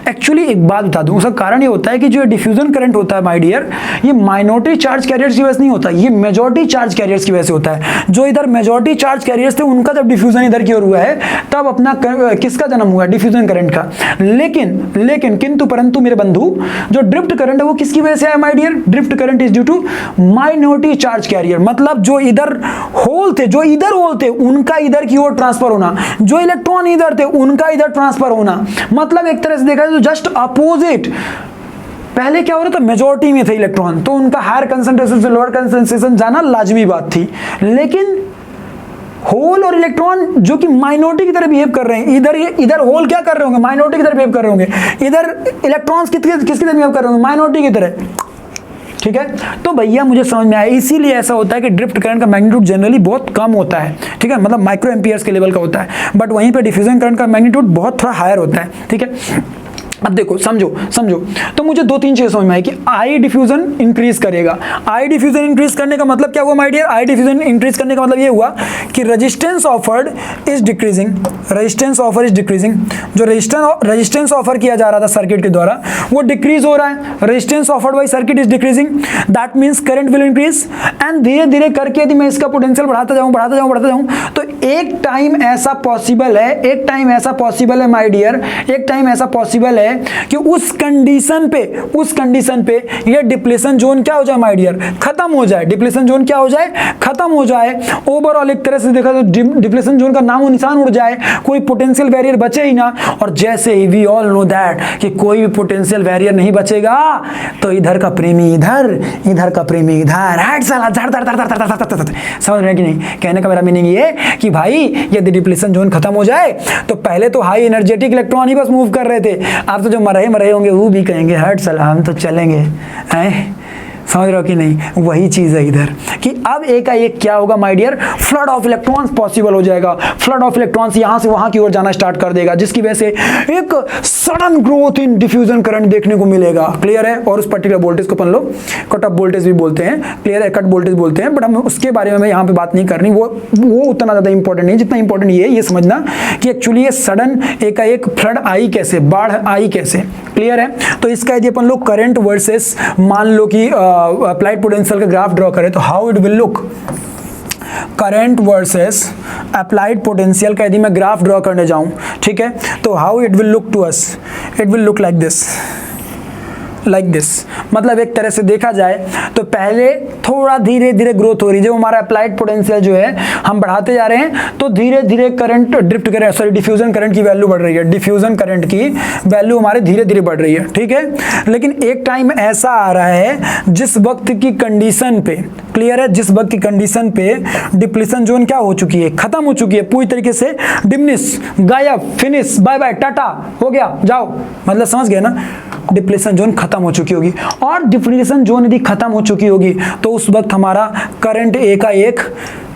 Speaker 1: एक्चुअली एक बात बता दूं, उसका कारण ये होता है कि जो डिफ्यूजन करंट होता है माय डियर, ये माइनॉरिटी चार्ज कैरियर्स की वजह से नहीं होता, ये मेजॉरिटी चार्ज कैरियर्स की वजह से होता है। जो इधर मेजॉरिटी चार्ज कैरियर्स थे उनका जब डिफ्यूजन इधर की ओर हुआ है तब अपना किसका जन्म हुआ? डिफ्यूजन करंट का। लेकिन किंतु परंतु मेरे बंधु, जो ड्रिफ्ट करंट है वो किसकी वजह से है my dear? Drift current is due to minority charge carrier, मतलब जो इधर होल थे, जो इधर होल थे उनका इधर की ओर ट्रांसफर होना, जो इलेक्ट्रॉन इधर थे उनका इधर ट्रांसफर होना, मतलब एक तरह से देखा जाए तो जस्ट अपोजिट। पहले क्या हो रहा था, मेजॉरिटी में थे इलेक्ट्रॉन तो उनका हायर कंसंट्रेशन से लोअर कंसंट्रेशन जाना लाजमी बात थी, लेकिन होल और इलेक्ट्रॉन जो कि माइनॉरिटी की तरह बिहेव कर रहे हैं, इधर होल क्या कर रहे होंगे? माइनॉरिटी की तरह बिहेव कर रहे होंगे, इधर इलेक्ट्रॉन्स किसकी तरह बिहेव कर रहे होंगे? माइनॉरिटी की तरह। ठीक है, तो भैया मुझे समझ में आया, इसीलिए ऐसा होता है कि ड्रिफ्ट करंट का मैग्नीट्यूड जनरली बहुत कम होता है, ठीक है, मतलब माइक्रो एम्पियर्स के लेवल का होता है, बट वहीं पे डिफ्यूजन करंट का मैग्नीट्यूड बहुत थोड़ा हायर होता है। ठीक है, अब देखो, समझो तो मुझे दो तीन चीजें समझ में आई कि आई डिफ्यूजन इंक्रीज करेगा। आई डिफ्यूजन इंक्रीज करने का मतलब क्या हुआ my dear? I diffusion increase करने का मतलब ये हुआ कि resistance offered is decreasing, resistance offer is decreasing. जो रेजिस्टेंस ऑफर किया जा रहा था सर्किट के द्वारा वो डिक्रीज हो रहा है, resistance offered by circuit is decreasing, that means current will increase. And धीरे धीरे करके यदि मैं इसका पोटेंशियल बढ़ाता जाऊं तो एक टाइम ऐसा पॉसिबल है माय डियर, एक टाइम ऐसा पॉसिबल है है कि उस कंडीशन पे ये डिप्लेशन जोन क्या हो जाए माय डियर, खत्म हो जाए। डिप्लेशन जोन क्या हो जाए, खत्म हो जाए। ओवरऑल एक तरह से देखा तो डिप्लेशन जोन का नामो निशान उड़ जाए, कोई पोटेंशियल बैरियर बचे ही ना। और जैसे ही वी ऑल नो दैट कि कोई भी पोटेंशियल बैरियर नहीं बचेगा तो इधर का प्रेमी इधर का प्रेमी इधर, हट साला धड़ धड़ धड़ धड़ धड़ धड़ धड़ धड़। समझ रहे हैं कि नहीं? कहने का मेरा मीनिंग ये कि भाई यदि डिप्लेशन जोन खत्म हो जाए तो पहले तो हाई एनर्जेटिक इलेक्ट्रॉन ही बस मूव कर रहे थे, अब तो जो मरे होंगे वो भी कहेंगे हट साला हम तो चलेंगे। हैं, समझ रहे हो कि नहीं? वही चीज है इधर कि अब एक क्या होगा my dear, flood of electrons possible हो जाएगा। फ्लड ऑफ इलेक्ट्रॉन्स यहां से वहां की ओर जाना स्टार्ट कर देगा, जिसकी वजह से एक sudden growth in diffusion current देखने को मिलेगा। क्लियर है? और उस पर्टिकुलर वोल्टेज को अपन लोग कट ऑफ वोल्टेज भी बोलते हैं, क्लियर है, कट वोल्टेज बोलते हैं, बट हम उसके बारे में यहाँ पे बात नहीं करनी, वो उतना ज्यादा इंपॉर्टेंट नहीं जितना इंपॉर्टेंट ये समझना कि एक्चुअली ये सडन एक फ्लड आई कैसे, बाढ़ आई कैसे। क्लियर है? तो इसका यदि अपन लोग करंट वर्सेस मान लो कि अप्लाइड पोटेंशियल का ग्राफ ड्रॉ करें तो how it will look, current versus applied potential का यदि मैं ग्राफ ड्रॉ करने जाऊं, ठीक है, तो how it will look to us, it will look like this, मतलब एक तरह से देखा जाए तो पहले थोड़ा धीरे धीरे ग्रोथ हो रही है। जब हमारा अप्लाइड पोटेंशियल जो है हम बढ़ाते जा रहे हैं तो धीरे धीरे करंट डिफ्यूजन करंट की वैल्यू बढ़ रही है, डिफ्यूजन करंट की वैल्यू हमारे धीरे धीरे बढ़ रही है, ठीक है। लेकिन एक टाइम ऐसा आ रहा है जिस वक्त की कंडीशन पे, क्लियर है, जिस वक्त की कंडीशन पे डिप्लेशन जोन क्या हो चुकी है, खत्म हो चुकी है पूरी तरीके से, डिमिनिश, गायब, फिनिश, बाय बाय, टाटा, हो गया, जाओ, मतलब समझ गए ना, डिप्लेशन जोन खत्म हो चुकी होगी। और डिप्लेशन जोन यदि खत्म हो चुकी होगी तो उस वक्त हमारा करंट एकाएक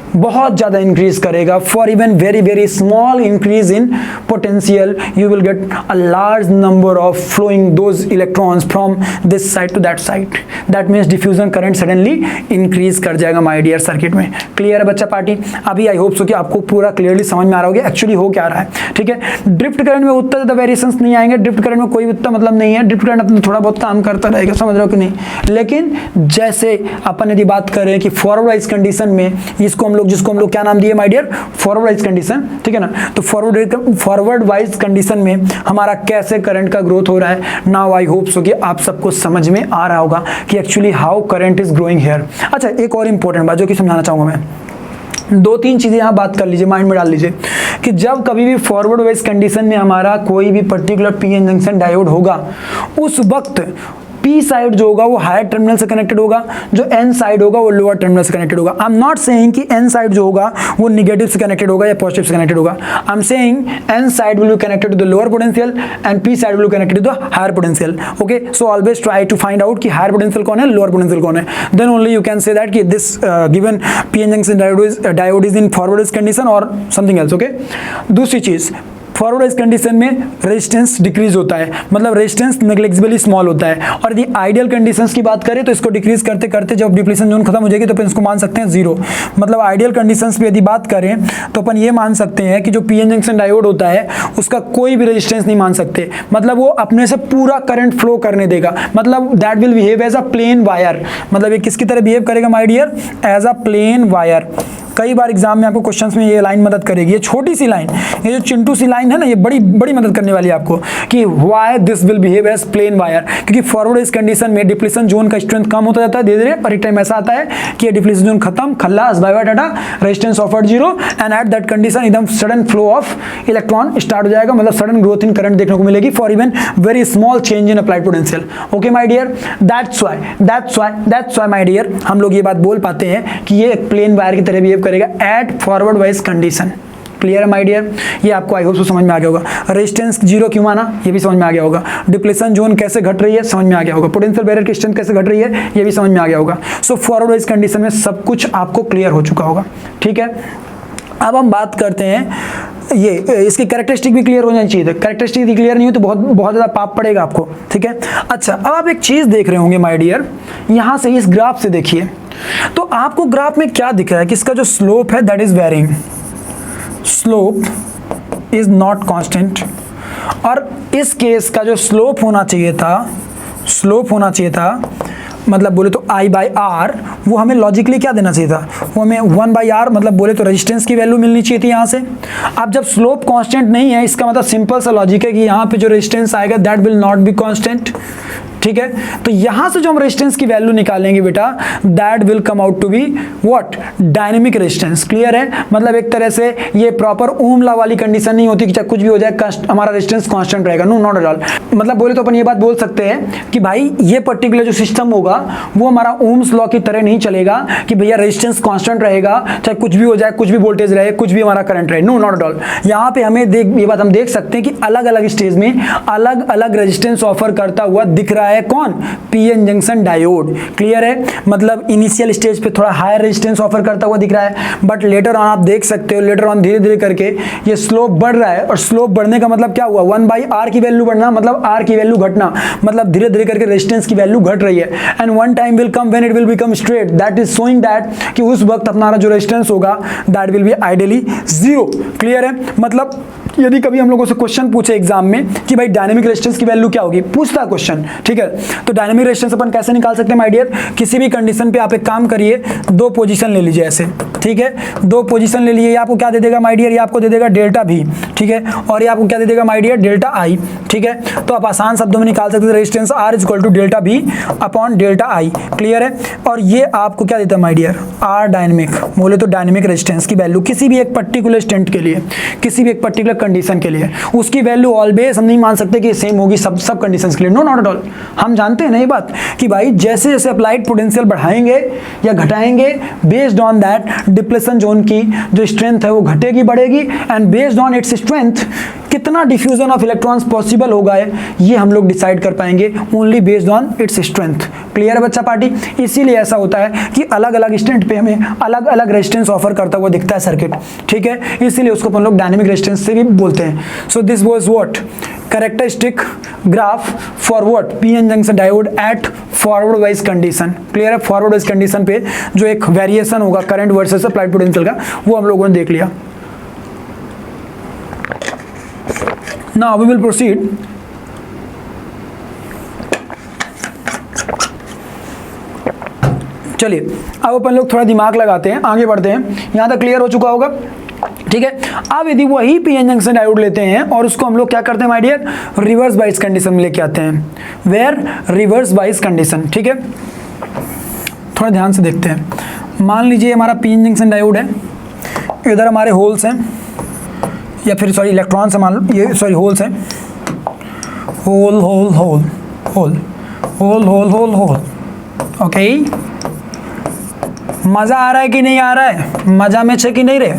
Speaker 1: बहुत ज़्यादा इंक्रीज करेगा। For even very very small increase in potential you will get a large number of flowing those electrons from this side to that side, that means diffusion current suddenly increase कर जाएगा माय डियर सर्किट में। क्लियर है बच्चा पार्टी? अभी आई होप सो कि आपको पूरा क्लियरली समझ में आ रहा होगा एक्चुअली हो क्या रहा है, ठीक है। ड्रिफ्ट करंट में उतना ज़्यादा वेरिएशंस नहीं आएंगे, ड्रिफ्ट करंट में कोई उतना मतलब नहीं है, ड्रिफ्ट करंट अपना थोड़ा बहुत काम करता रहेगा, समझ रहे हो कि नहीं। लेकिन जैसे अपन यदि बात करें कि फॉरवर्ड वाइज कंडीशन में जिसको हम लोग क्या नाम दिए my dear, forward bias condition, ठीक है ना। तो फॉरवर्ड वाइज कंडीशन में हमारा कैसे करंट का ग्रोथ हो रहा है, नाउ आई होप सो कि आप सबको समझ में आ रहा होगा कि actually how current is growing here. अच्छा, एक और इंपॉर्टेंट बात जो कि समझाना चाहूंगा मैं, दो तीन चीजें यहाँ बात कर लीजिए, माइंड में डाल लीजिए कि जब कभी भी फॉरवर्ड वाइज कंडीशन में हमारा कोई भी पर्टिकुलर पीएन जंक्शन डायोड होगा, उस वक्त पी साइड जो होगा वो हायर टर्मिनल से कनेक्टेड होगा, जो एन साइड होगा वो लोअर टर्मिनल से कनेक्टेड होगा। आई एम नॉट सेइंग कि एन साइड जो होगा वो नेगेटिव से कनेक्टेड होगा या पॉजिटिव से कनेक्टेड होगा। I am saying N side will be connected to the lower potential and P side will be connected to the higher potential. Okay, so always try to find out कि हायर पोटेंशियल कौन है, लोअर पोटेंशियल कौन है, then only you can say that कि this given PN junction diode is in forward condition और समथिंग एल्स। ओके, दूसरी चीज, फॉरवर्ड वाइज कंडीशन में रेजिस्टेंस डिक्रीज होता है, मतलब रेजिस्टेंस नेग्लिजिबली स्मॉल होता है। और यदि आइडियल कंडीशंस की बात करें तो इसको डिक्रीज करते करते जब डिप्लेशन जोन खत्म हो जाएगी तो अपन इसको मान सकते हैं जीरो। मतलब आइडियल कंडीशंस पे यदि बात करें तो अपन ये मान सकते हैं कि जो पीएन जंक्शन डायोड होता है उसका कोई भी रेजिस्टेंस नहीं मान सकते, मतलब वो अपने से पूरा करंट फ्लो करने देगा, मतलब that will behave as a plain wire. मतलब ये किसकी तरह बिहेव करेगा my dear, as a plain wire. कई बार एग्जाम में आपको क्वेश्चंस में ये लाइन मदद करेगी, ये छोटी सी लाइन, ये जो चिंटू सी लाइन है ना, ये बड़ी बड़ी मदद करने वाली है आपको कि why this will behave as plain wire. क्योंकि फॉरवर्ड इस कंडीशन में डिप्लेशन जोन का स्ट्रेंथ कम होता जाता है धीरे धीरे, पर एक टाइम ऐसा आता है कि डिप्लेशन जोन खत्म, खल्लास, bye bye tata, resistance offered zero and at that condition एकदम sudden flow of electron start हो जाएगा, मतलब सडन ग्रोथ इन करंट देखने को मिलेगी for even very small change in applied potential. Okay my dear, that's why my dear हम लोग ये बात बोल पाते हैं कि ये एक प्लेन वायर की तरह बिहेव करेगा at forward bias condition. Clear है माय डियर? ये आपको आई होप सो समझ में आ गया होगा। रेजिस्टेंस जीरो क्यों माना, ये भी समझ में आ गया होगा। डिप्लेशन जोन कैसे घट रही है, समझ में आ गया होगा। पोटेंशियल बैरियर की स्ट्रेंथ कैसे घट रही है, ये भी समझ में आ गया होगा। सो फॉरवर्ड वाइज कंडीशन में सब कुछ आपको क्लियर हो चुका होगा, ठीक है। अब हम बात करते हैं ये इसकी कैरेक्टरिस्टिक भी क्लियर हो जानी चाहिए। कैरेक्टरिस्टिक यदि क्लियर नहीं हो तो बहुत ज़्यादा पाप पड़ेगा आपको, ठीक है। अच्छा, अब आप एक चीज़ देख रहे होंगे माय डियर, यहाँ से इस ग्राफ से देखिए तो आपको ग्राफ में क्या दिख रहा है कि इसका जो स्लोप है that is varying, slope is not constant. और इस केस का जो स्लोप होना चाहिए था मतलब बोले तो I बाई आर, वो हमें लॉजिकली क्या देना चाहिए था, वो हमें 1 बाई आर मतलब बोले तो रेजिस्टेंस की वैल्यू मिलनी चाहिए थी यहाँ से। अब जब स्लोप कांस्टेंट नहीं है, इसका मतलब सिंपल सा लॉजिक है कि यहाँ पे जो रेजिस्टेंस आएगा that will not be constant, ठीक है। तो यहां से जो हम रेजिस्टेंस की वैल्यू निकालेंगे बेटा, that will come out to be what, dynamic resistance. Clear है, मतलब एक तरह से ये प्रॉपर ओम लॉ वाली कंडीशन नहीं होती कि चाहे कुछ भी हो जाए हमारा रेजिस्टेंस कांस्टेंट रहेगा, नो नॉट एट ऑल। मतलब बोले तो अपन ये बात बोल सकते हैं कि भाई ये पर्टिकुलर जो सिस्टम होगा वो हमारा ओम्स लॉ की तरह नहीं चलेगा कि भैया रेजिस्टेंस कांस्टेंट रहेगा चाहे कुछ भी हो जाए, कुछ भी वोल्टेज रहे, कुछ भी हमारा करंट रहे, नो नॉट एट ऑल। यहाँ पे हमें ये बात हम देख सकते हैं कि अलग अलग स्टेज में अलग अलग रेजिस्टेंस ऑफर करता हुआ दिख रहा है कौन, पीएन जंक्शन डायोड। क्लियर है, मतलब इनिशियल स्टेज पे थोड़ा हायर रेजिस्टेंस ऑफर करता हुआ दिख रहा है, बट लेटर ऑन आप देख सकते हो लेटर ऑन धीरे धीरे करके ये स्लोप बढ़ रहा है, और स्लोप बढ़ने का मतलब क्या हुआ, 1 बाई आर की वैल्यू बढ़ना मतलब आर की वैल्यू घटना, मतलब धीरे धीरे करके रेजिस्टेंस की वैल्यू घट रही है। And one time will come when it will become straight, that is showing that कि उस वक्त हमारा जो रेजिस्टेंस होगा that will B ideally zero. Clear है, मतलब यदि कभी हम लोगों से क्वेश्चन पूछे एग्जाम में कि भाई डायनेमिक रेजिस्टेंस की वैल्यू क्या होगी, पूछता है क्वेश्चन, ठीक है। तो डायनेमिक रेजिस्टेंस अपन कैसे निकाल सकते हैं माय डियर, किसी भी कंडीशन पे आप एक काम करिए, दो पोजीशन ले लीजिए ऐसे, ठीक है। दो पोजीशन ले लिए, ये आपको क्या दे देगा माय डियर, ये आपको दे देगा डेल्टा भी, ठीक है, और ये आपको क्या दे देगा माय डियर, डेल्टा आई, ठीक है। तो आप आसान शब्दों में निकाल सकते हैं resistance R is equal to delta V upon delta I. Clear है, और ये आपको क्या देता है माय डियर, आर डायनेमिक, बोले तो डायनेमिक रेजिस्टेंस की वैल्यू किसी भी एक पर्टिकुलर स्टेट के लिए, किसी भी एक पर्टिकुलर कंडीशन के लिए, उसकी वैल्यू ऑलवेज हम नहीं मान सकते कि सेम होगी सब कंडीशंस के लिए, नो नॉट एट ऑल। हम जानते हैं ना ये बात कि भाई जैसे जैसे अप्लाइड पोटेंशियल बढ़ाएंगे या घटाएंगे, based on that depletion zone की जो स्ट्रेंथ है वो घटेगी बढ़ेगी, and based on its strength कितना डिफ्यूजन ऑफ इलेक्ट्रॉन्स पॉसिबल होगा ये हम लोग डिसाइड कर पाएंगे only based on its strength. Clear है बच्चा पार्टी, इसीलिए ऐसा होता है कि अलग अलग स्ट्रेंथ पे हमें अलग अलग रेजिस्टेंस ऑफर करता हुआ दिखता है सर्किट, ठीक है, इसीलिए उसको अपन लोग डायनेमिक रेजिस्टेंस से भी बोलते हैं। So this was what, characteristic graph for what, PN junction diode at forward bias condition. Clear है, फॉरवर्ड वाइज कंडीशन पे जो एक वेरिएशन होगा करंट वर्सेस अप्लाइड पोटेंशियल का, वो हम लोगों ने देख लिया। Now we will proceed चलिए अब अपन लोग थोड़ा दिमाग लगाते हैं, आगे बढ़ते हैं। यहाँ तक क्लियर हो चुका होगा, ठीक है। अब यदि वही पीएन जंक्शन डायोड लेते हैं और उसको हम लोग क्या करते हैं my dear, reverse bias condition में लेके आते हैं, वेयर रिवर्स बाइस कंडीशन, ठीक है। थोड़ा ध्यान से देखते हैं। मान लीजिए हमारा पीएन जंक्शन डायोड है, इधर हमारे होल्स हैं, या फिर सॉरी इलेक्ट्रॉन्स है, मान लो ये सॉरी होल्स हैं, hole hole hole hole hole hole hole hole, okay. मज़ा आ रहा है कि नहीं आ रहा है, मज़ा में छे कि नहीं रे,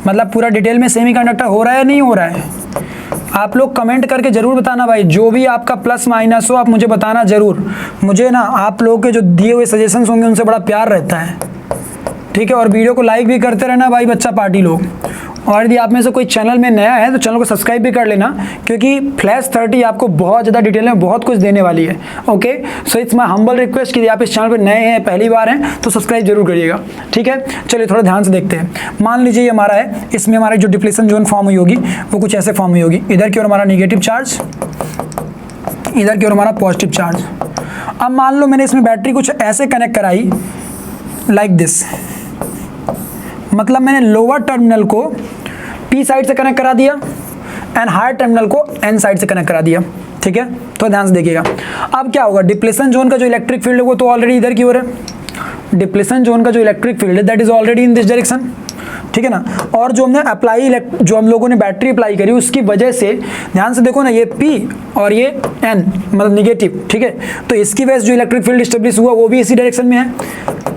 Speaker 1: मतलब पूरा डिटेल में सेमीकंडक्टर हो रहा है नहीं हो रहा है, आप लोग कमेंट करके ज़रूर बताना भाई, जो भी आपका प्लस माइनस हो आप मुझे बताना ज़रूर। मुझे ना आप लोगों के जो दिए हुए सजेशंस होंगे उनसे बड़ा प्यार रहता है, ठीक है। और वीडियो को लाइक भी करते रहना भाई बच्चा पार्टी लोग। और यदि आप में से कोई चैनल में नया है तो चैनल को सब्सक्राइब भी कर लेना, क्योंकि फ्लैश 30 आपको बहुत ज़्यादा डिटेल में बहुत कुछ देने वाली है, okay. So it's my humble request कि यदि आप इस चैनल पर नए हैं, पहली बार हैं, तो सब्सक्राइब जरूर करिएगा, ठीक है। चलिए थोड़ा ध्यान से देखते हैं। मान लीजिए ये हमारा है, इसमें हमारी जो डिप्लेशन जोन फॉर्म हुई होगी वो कुछ ऐसे फॉर्म हुई होगी, इधर की ओर हमारा निगेटिव चार्ज, इधर की ओर हमारा पॉजिटिव चार्ज। अब मान लो मैंने इसमें बैटरी कुछ ऐसे कनेक्ट कराई लाइक दिस, मतलब मैंने लोअर टर्मिनल को पी साइड से कनेक्ट करा दिया एंड हायर टर्मिनल को एन साइड से कनेक्ट करा दिया, ठीक है। तो ध्यान से देखिएगा, अब क्या होगा, डिप्लेशन जोन का जो इलेक्ट्रिक फील्ड है वो तो ऑलरेडी इधर की ओर है, डिप्लेशन जोन का जो इलेक्ट्रिक फील्ड है that is already in this direction, ठीक है ना। और जो हमने अप्लाई, जो हम लोगों ने बैटरी अप्लाई करी उसकी वजह से ध्यान से देखो ना, ये P और ये N मतलब निगेटिव, ठीक है। तो इसकी वजह से जो इलेक्ट्रिक फील्ड स्टेब्लिश हुआ वो भी इसी डायरेक्शन में है,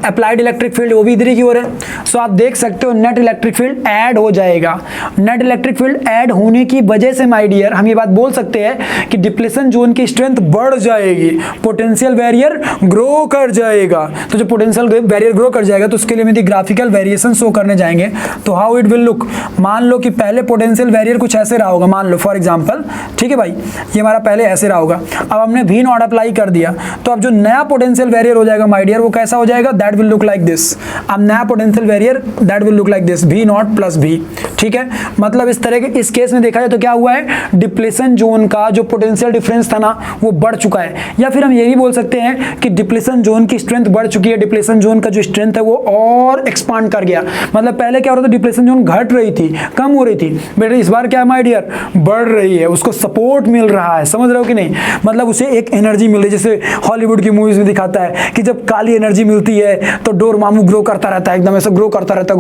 Speaker 1: अप्लाइड इलेक्ट्रिक फील्ड वो भी इधर की ओर है। सो आप देख सकते हो नेट इलेक्ट्रिक फील्ड ऐड हो जाएगा। नेट इलेक्ट्रिक फील्ड ऐड होने की वजह से माय डियर हम ये बात बोल सकते हैं कि डिप्लेशन जोन की स्ट्रेंथ बढ़ जाएगी, पोटेंशियल बैरियर ग्रो कर जाएगा। तो जब पोटेंशियल बैरियर ग्रो कर जाएगा तो उसके लिए यदि ग्राफिकल वेरिएशन शो करने जाएंगे तो हाउ इट विल लुक, मान लो कि पहले पोटेंशियल बैरियर कुछ ऐसे रहा होगा, मान लो फॉर एग्जांपल, ठीक है भाई, ये हमारा पहले ऐसे रहा होगा। अब हमने V नॉट अप्लाई कर दिया, तो अब जो नया पोटेंशियल बैरियर हो जाएगा माय डियर वो कैसा हो जाएगा, that will look like this. अब नया potential barrier that will look like this, V not plus V, ठीक है। मतलब इस तरह के इस केस में देखा जाए तो क्या हुआ है, डिप्लेशन जोन का जो पोटेंशियल डिफरेंस था ना वो बढ़ चुका है, या फिर हम ये भी बोल सकते हैं कि डिप्लेशन जोन की स्ट्रेंथ बढ़ चुकी है, डिप्लेशन जोन का जो स्ट्रेंथ है वो और एक्सपांड कर गया। मतलब पहले क्या हो रहा था, डिप्लेशन जोन घट रही थी, कम हो रही थी, बट इस बार क्या माय डियर, बढ़ रही है, उसको सपोर्ट मिल रहा है, समझ रहे हो कि नहीं। मतलब उसे एक एनर्जी मिल रही है, जैसे हॉलीवुड की मूवीज में दिखाता है कि जब काली एनर्जी मिलती है तो डोरमामू ग्रो करता रहता है, एकदम ऐसे ग्रो करता रहता है,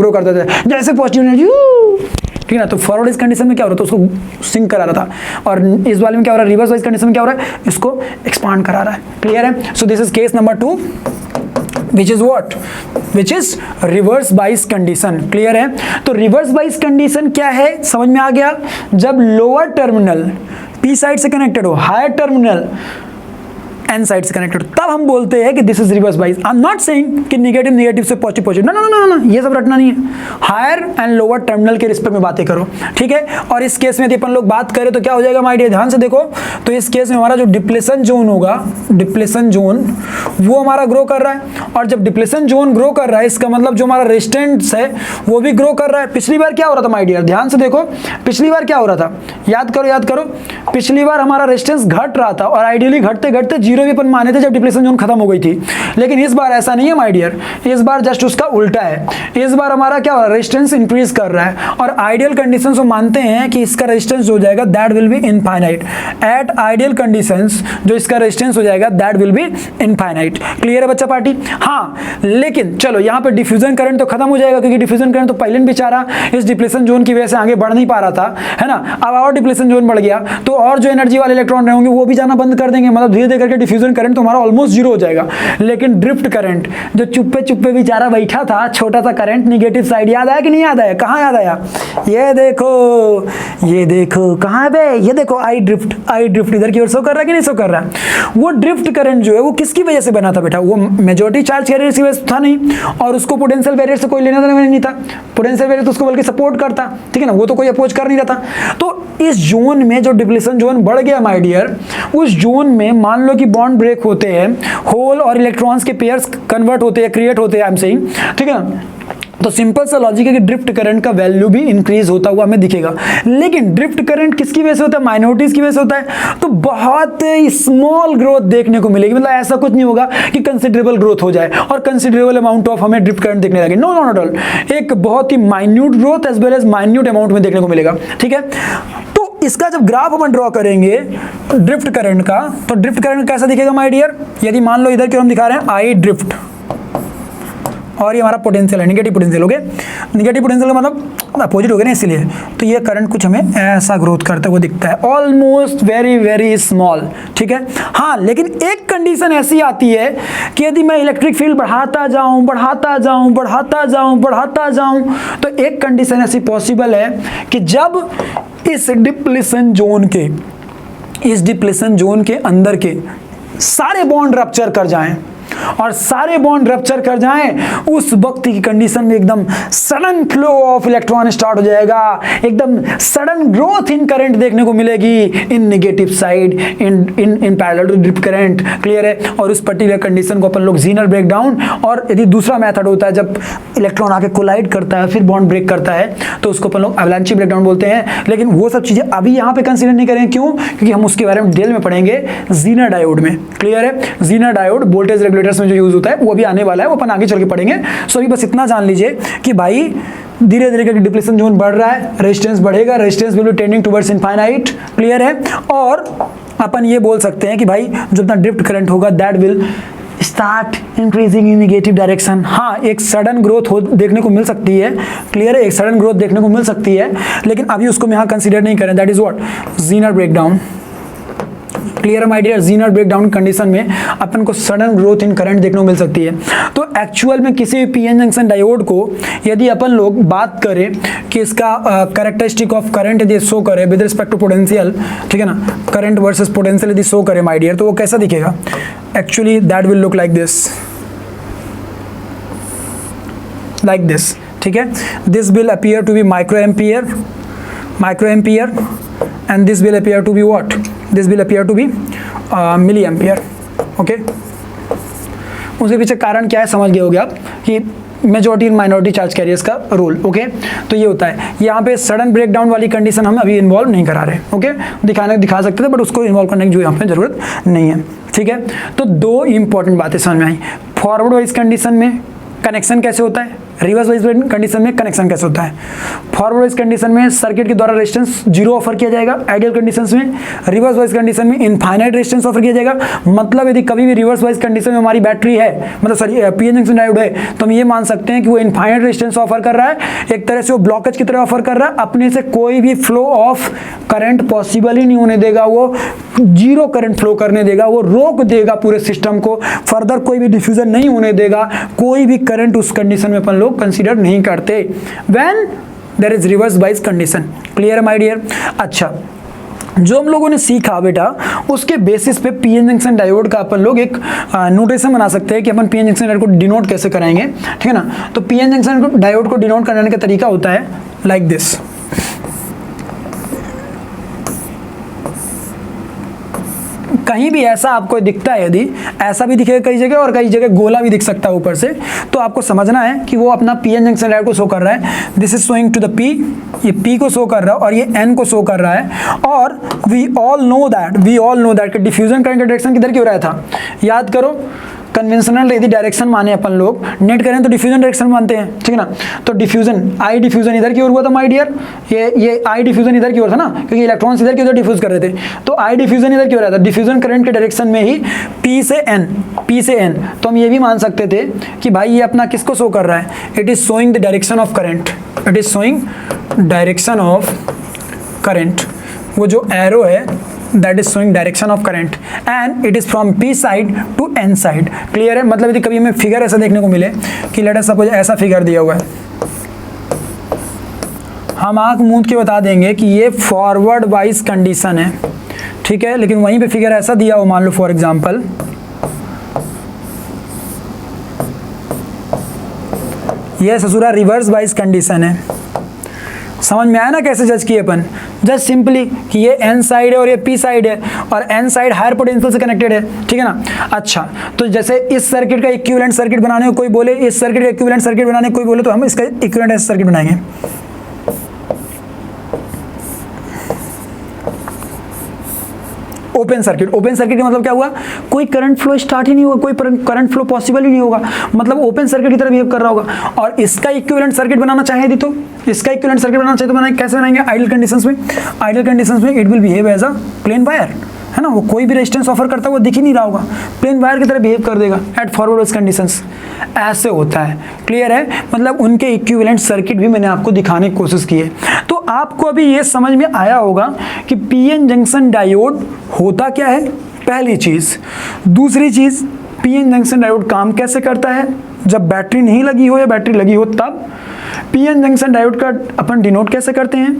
Speaker 1: जैसे पॉजिटिव एनर्जी, ठीक है ना। तो फॉरवर्ड इस कंडीशन में क्या हो रहा था, उसको सिंक करा रहा था, और इस वाले में क्या हो रहा है, रिवर्स वाइज कंडीशन में क्या हो रहा है, इसको एक्सपांड करा रहा है। क्लियर है। So this is case number 2, which is what, which is reverse bias condition। Clear है। तो रिवर्स बाइस कंडीशन क्या है, समझ में आ गया। जब लोअर टर्मिनल पी साइड से कनेक्टेड हो, हायर टर्मिनल एन साइड से कनेक्टेड, तब हम बोलते हैं कि this is reverse bias. I am not saying कि नेगेटिव नेगेटिव से positive positive, no no no no, ये सब रटना नहीं है। हायर एंड लोअर टर्मिनल के रिस्पेक्ट में बातें करो, ठीक है। और इस केस में यदि अपन लोग बात करें तो क्या हो जाएगा माय डियर, ध्यान से देखो। तो इस केस में हमारा जो डिप्लेशन जोन होगा, डिप्लेशन जोन वो हमारा ग्रो कर रहा है, और जब डिप्लेशन जोन ग्रो कर रहा है इसका मतलब जो हमारा रेजिस्टेंस है वो भी ग्रो कर रहा है। पिछली बार क्या हो रहा था माय डियर, ध्यान से देखो, पिछली बार क्या हो रहा था, याद करो, पिछली बार हमारा रेजिस्टेंस घट रहा था, और आइडियली घटते घटते जीरो भी अपन माने थे जब डिप्लेशन जोन खत्म हो गई थी। लेकिन इस बार ऐसा नहीं है माय डियर, इस बार जस्ट उसका उल्टा है। इस बार हमारा क्या हो रहा है, रेजिस्टेंस इंक्रीज कर रहा है, और आइडियल कंडीशंस को मानते हैं कि इसका रेजिस्टेंस हो जाएगा that will be infinite. At ideal conditions जो इसका रेजिस्टेंस हो जाएगा that will be infinite. Clear है बच्चा पार्टी। हाँ, लेकिन चलो यहाँ पे डिफ्यूजन करंट तो खत्म हो जाएगा, क्योंकि डिफ्यूजन करंट तो पहले बेचारा इस डिप्लेशन जोन की वजह से आगे बढ़ नहीं पा रहा था, है ना। अब और डिप्लेशन जोन बढ़ गया तो और जो एनर्जी वाले इलेक्ट्रॉन रहे होंगे वो भी जाना बंद कर देंगे, मतलब धीरे धीरे करके डिफ्यूजन करंट तो हमारा ऑलमोस्ट जीरो हो जाएगा। लेकिन ड्रिफ्ट करंट जो चुप्पे चुप्पे बेचारा बैठा था, छोटा सा करंट निगेटिव साइड, याद आया कि नहीं याद आया, कहाँ याद आया, ये देखो कहाँ है बे, ये देखो आई ड्रिफ्ट इधर की ओर शो कर रहा है कि नहीं शो कर रहा है। वो ड्रिफ्ट करंट जो है वो किसकी वजह से बना था बेटा, वो मेजॉरिटी चार्ज कैरियर की वजह से था नहीं, और उसको पोटेंशियल बैरियर से कोई लेना देना नहीं था। पोटेंशियल बैरियर तो उसको बल्कि सपोर्ट करता, ठीक है ना, वो तो कोई अपोज कर नहीं रहा था। तो इस जोन में जो डिप्लेशन जोन बढ़ गया माय डियर, उस जोन में मान लो कि बॉन्ड ब्रेक होते हैं, होल और इलेक्ट्रॉन्स के पेयर्स कन्वर्ट होते हैं, क्रिएट होते हैं, आई एम सेइंग, ठीक है ना। तो सिंपल सा लॉजिक है कि ड्रिफ्ट करंट का वैल्यू भी इंक्रीज होता हुआ हमें दिखेगा। लेकिन ड्रिफ्ट करंट किसकी वजह से होता है, माइनॉरिटीज की वजह से होता है, तो बहुत स्मॉल ग्रोथ देखने को मिलेगी। मतलब ऐसा कुछ नहीं होगा कि कंसिडरेबल ग्रोथ हो जाए और कंसिडरेबल अमाउंट ऑफ हमें ड्रिफ्ट करंट देखने लगे, नो नॉट ऑल। एक बहुत ही minute growth as well as minute amount में देखने को मिलेगा, ठीक है। तो इसका जब ग्राफ हम ड्रॉ करेंगे ड्रिफ्ट करंट का, तो ड्रिफ्ट करंट कैसा दिखेगा माय डियर, यदि मान लो इधर की हम दिखा रहे हैं आई ड्रिफ्ट, और ये हमारा पोटेंशियल है, निगेटिव पोटेंशियल हो गया, निगेटिव पोटेंशियल का मतलब अपोजिट हो गया ना, इसलिए तो ये करंट कुछ हमें ऐसा ग्रोथ करता हुआ दिखता है, ऑलमोस्ट वेरी वेरी स्मॉल, ठीक है। हाँ, लेकिन एक कंडीशन ऐसी आती है कि यदि मैं इलेक्ट्रिक फील्ड बढ़ाता जाऊं तो एक कंडीशन ऐसी पॉसिबल है कि जब इस डिप्लेशन जोन के अंदर के सारे बॉन्ड रप्चर कर जाएं, और सारे बॉन्ड रप्चर कर जाएं, उस वक्त की कंडीशन में एकदम sudden flow of electron start हो जाएगा, एकदम सडन ग्रोथ इन करंट देखने को मिलेगी in negative side, in parallel to drift current. Clear है। और उस पर्टिकुलर कंडीशन को अपन लोग जीनर ब्रेकडाउन, और यदि दूसरा मेथड होता है जब इलेक्ट्रॉन आके कोलाइड करता है फिर बॉन्ड ब्रेक करता है, तो उसको अपन लोग अवलांची ब्रेकडाउन बोलते हैं। लेकिन वो सब चीजें अभी यहाँ पे कंसीडर नहीं करें, क्यों, क्योंकि हम उसके बारे में डिटेल में पढ़ेंगे जीनर डायोड में। क्लियर है। जीनर डायोड वोल्टेज रेगुलेटर्स में जो यूज होता है वो भी आने वाला है, वो अपन आगे चल के पढ़ेंगे। सो अभी बस इतना जान लीजिए कि भाई धीरे धीरे करके डिप्लेशन जोन बढ़ रहा है, रेजिस्टेंस बढ़ेगा, resistance will be tending towards infinite. Clear है। और अपन ये बोल सकते हैं कि भाई जो अपना ड्रिफ्ट करंट होगा that will start increasing in negative direction. हाँ, एक सडन ग्रोथ देखने को मिल सकती है। क्लियर है, एक सडन ग्रोथ देखने को मिल सकती है, लेकिन अभी उसको हम यहाँ कंसीडर नहीं करें। That is what, Zener breakdown. Clear है my dear. Zener breakdown condition में अपन को सडन ग्रोथ इन करंट देखने को मिल सकती है। तो एक्चुअल में किसी भी पीएन जंक्शन डायोड को यदि अपन लोग बात करें कि इसका कैरेक्टरिस्टिक ऑफ करंट यदि शो करे विद रिस्पेक्ट टू पोटेंशियल, ठीक है ना, करंट वर्सेस पोटेंशियल यदि शो करे माय डियर, तो वो कैसा दिखेगा, actually that will look like this, ठीक है। This will appear to be micro ampere and this will appear to be what, this will appear to be milliampere. Okay, उसके पीछे कारण क्या है समझ गए होगे आप कि majority and minority charge carriers का रोल। ओके, तो ये होता है। यहाँ पे सडन ब्रेकडाउन वाली कंडीशन हम अभी इन्वॉल्व नहीं करा रहे। ओके, दिखा सकते थे बट उसको इन्वॉल्व करने की जो यहाँ पे जरूरत नहीं है। ठीक है, तो दो इंपॉर्टेंट बातें समझ में आई। फॉरवर्ड वाइज कंडीशन में कनेक्शन कैसे होता है, रिवर्स वाइज कंडीशन में कनेक्शन कैसे होता है। फॉरवर्ड वाइज कंडीशन में सर्किट के द्वारा रेजिस्टेंस जीरो ऑफर किया जाएगा आइडियल कंडीशंस में। रिवर्स वाइज कंडीशन में इनफाइनाइट रेजिस्टेंस ऑफर किया जाएगा। मतलब यदि कभी भी रिवर्स वाइज कंडीशन में हमारी बैटरी है, मतलब सॉरी पीएन जंक्शन डायोड है, तो हम ये मान सकते हैं कि वो इनफाइनाइट रेजिस्टेंस ऑफर कर रहा है, एक तरह से वो ब्लॉकेज की तरह ऑफर कर रहा है। अपने से कोई भी फ्लो ऑफ करंट पॉसिबल ही नहीं होने देगा, वो जीरो करंट फ्लो करने देगा, वो रोक देगा पूरे सिस्टम को, फर्दर कोई भी डिफ्यूजन नहीं होने देगा, कोई भी करंट उस कंडीशन में अपन लोग कंसीडर नहीं करते when there is reverse bias condition. Clear है माय डियर। अच्छा, जो हम लोगों ने सीखा बेटा, उसके बेसिस पे पीएन जंक्शन डायोड का अपन लोग एक नोटेशन बना सकते हैं कि अपन पीएन जंक्शन डायोड को डिनोट कैसे कराएंगे। ठीक है ना, तो पीएन जंक्शन डायोड को डिनोट कराने का तरीका होता है लाइक दिस। कहीं भी ऐसा आपको दिखता है, यदि ऐसा भी दिखेगा कई जगह और कई जगह गोला भी दिख सकता है ऊपर से, तो आपको समझना है कि वो अपना पीएन जंक्शन डायोड को शो कर रहा है। This is showing to the P, ये पी को शो कर रहा है और ये एन को शो कर रहा है। और वी ऑल नो दैट कि डिफ्यूजन करंट का डायरेक्शन किधर की हो रहा था। याद करो, कन्वेंशनल यदि डायरेक्शन माने अपन लोग, नेट करें तो डिफ्यूजन डायरेक्शन मानते हैं। ठीक है ना, तो डिफ्यूजन आई डिफ्यूजन इधर की ओर हुआ था माय डियर, ये आई डिफ्यूजन इधर की ओर था ना, क्योंकि इलेक्ट्रॉन्स इधर की उधर डिफ्यूज कर रहे थे, तो आई डिफ्यूजन इधर की ओर रहा था। डिफ्यूजन करंट के डायरेक्शन में ही पी से एन, तो हम ये भी मान सकते थे कि भाई ये अपना किसको शो कर रहा है, it is showing the direction of current, it is showing direction of current. वो जो एरो है that is showing direction of current and it is from P side to N side। Clear है। मतलब यदि कभी हमें फिगर ऐसा देखने को मिले कि लेट अस सपोज ऐसा फिगर दिया हुआ है, हम आंख मूंद के बता देंगे कि ये फॉरवर्ड वाइज कंडीशन है। ठीक है, लेकिन वहीं पे फिगर ऐसा दिया हो, मान लो फॉर एग्जांपल ये ससुरा रिवर्स वाइज कंडीशन है। समझ में आया ना कैसे जज किए अपन। जस्ट सिंपली कि ये एन साइड है और ये पी साइड है और एन साइड हायर पोटेंशियल से कनेक्टेड है। ठीक है ना। अच्छा, तो जैसे इस सर्किट का इक्विवेलेंट सर्किट बनाने को कोई बोले, इस सर्किट का इक्विवेलेंट सर्किट बनाने को कोई बोले, तो हम इसका इक्विवेलेंट ऐसा सर्किट बनाएंगे। ओपन सर्किट का मतलब क्या हुआ, कोई करंट फ्लो स्टार्ट ही नहीं होगा, कोई करंट फ्लो पॉसिबल ही नहीं होगा, मतलब ओपन सर्किट की तरह बिहेव कर रहा होगा। और इसका इक्विवेलेंट सर्किट बनाना चाहे यदि, तो इसका इक्विवेलेंट सर्किट बनाना चाहिए तो बनाएंगे, कैसे बनाएंगे, आइडियल कंडीशंस में it will behave as a plain wire, है ना। वो कोई भी रेजिस्टेंस ऑफर करता है वो दिख ही नहीं रहा होगा, प्लेन वायर की तरह बिहेव कर देगा एट फॉरवर्ड कंडीशंस। ऐसे होता है। क्लियर है। मतलब उनके इक्विवेलेंट सर्किट भी मैंने आपको दिखाने की कोशिश की है। तो आपको अभी ये समझ में आया होगा कि पीएन जंक्शन डायोड होता क्या है, पहली चीज। दूसरी चीज, पीएन जंक्शन डायोड काम कैसे करता है, जब बैटरी नहीं लगी हो या बैटरी लगी हो तब। पीएन जंक्शन डायोड का अपन डिनोट कैसे करते हैं,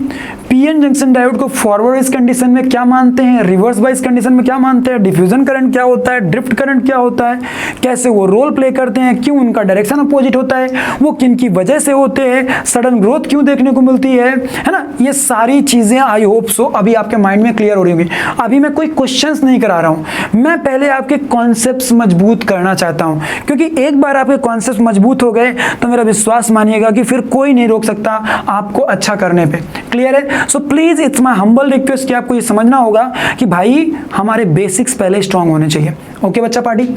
Speaker 1: पीएन जंक्शन डायोड को फॉरवर्ड वाइज कंडीशन में क्या मानते हैं, रिवर्स वाइज कंडीशन में क्या मानते हैं, डिफ्यूजन करंट क्या होता है, ड्रिफ्ट करंट क्या होता है, कैसे वो रोल प्ले करते हैं, क्यों उनका डायरेक्शन अपोजिट होता है, वो किन की वजह से होते हैं, सडन ग्रोथ क्यों देखने को मिलती है ना। ये सारी चीजें आई होप सो अभी आपके माइंड में क्लियर हो रही होंगी। अभी मैं कोई क्वेश्चंस नहीं करा रहा हूं, मैं पहले आपके कॉन्सेप्ट्स मजबूत करना चाहता हूं, क्योंकि एक बार आपके कॉन्सेप्ट मजबूत हो गए तो मेरा विश्वास मानिएगा कि फिर कोई नहीं रोक सकता आपको अच्छा करने पे। क्लियर है। So please it's my humble request कि आपको ये समझना होगा कि भाई हमारे बेसिक्स पहले स्ट्रांग होने चाहिए। ओके बच्चा पार्टी।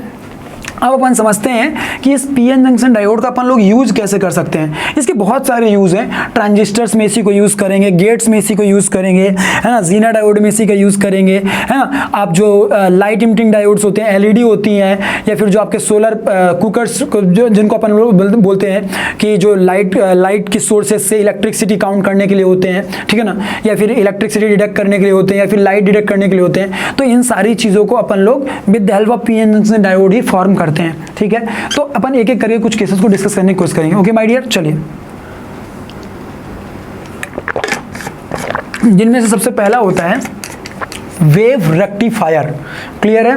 Speaker 1: अब अपन समझते हैं कि इस पीएन जंक्शन डायोड का अपन लोग यूज कैसे कर सकते हैं। इसके बहुत सारे यूज हैं। ट्रांजिस्टर्स में इसी को यूज करेंगे, गेट्स में इसी को यूज करेंगे, है ना, जीना डायोड में इसी का यूज करेंगे, है ना। आप जो लाइट इमिटिंग डायोड्स होते हैं, एलईडी होती हैं, या फिर जो आपके सोलर कुकर्स जो जिनको अपन लोग बोलते हैं कि जो लाइट की सोर्सेज से इलेक्ट्रिसिटी काउंट करने के लिए होते हैं, ठीक है ना, या फिर इलेक्ट्रिसिटी डिटेक्ट करने के लिए होते हैं, या फिर लाइट डिटेक्ट करने के लिए होते हैं। तो इन सारी चीज़ों को अपन लोग with the help of PN junction diode he form करते हैं। ठीक है, तो अपन एक एक करके कुछ केसेस को डिस्कस करने की कोशिश करेंगे। ओके माय डियर, चलिए। जिनमें से सबसे पहला होता है वेव रेक्टिफायर। क्लियर है,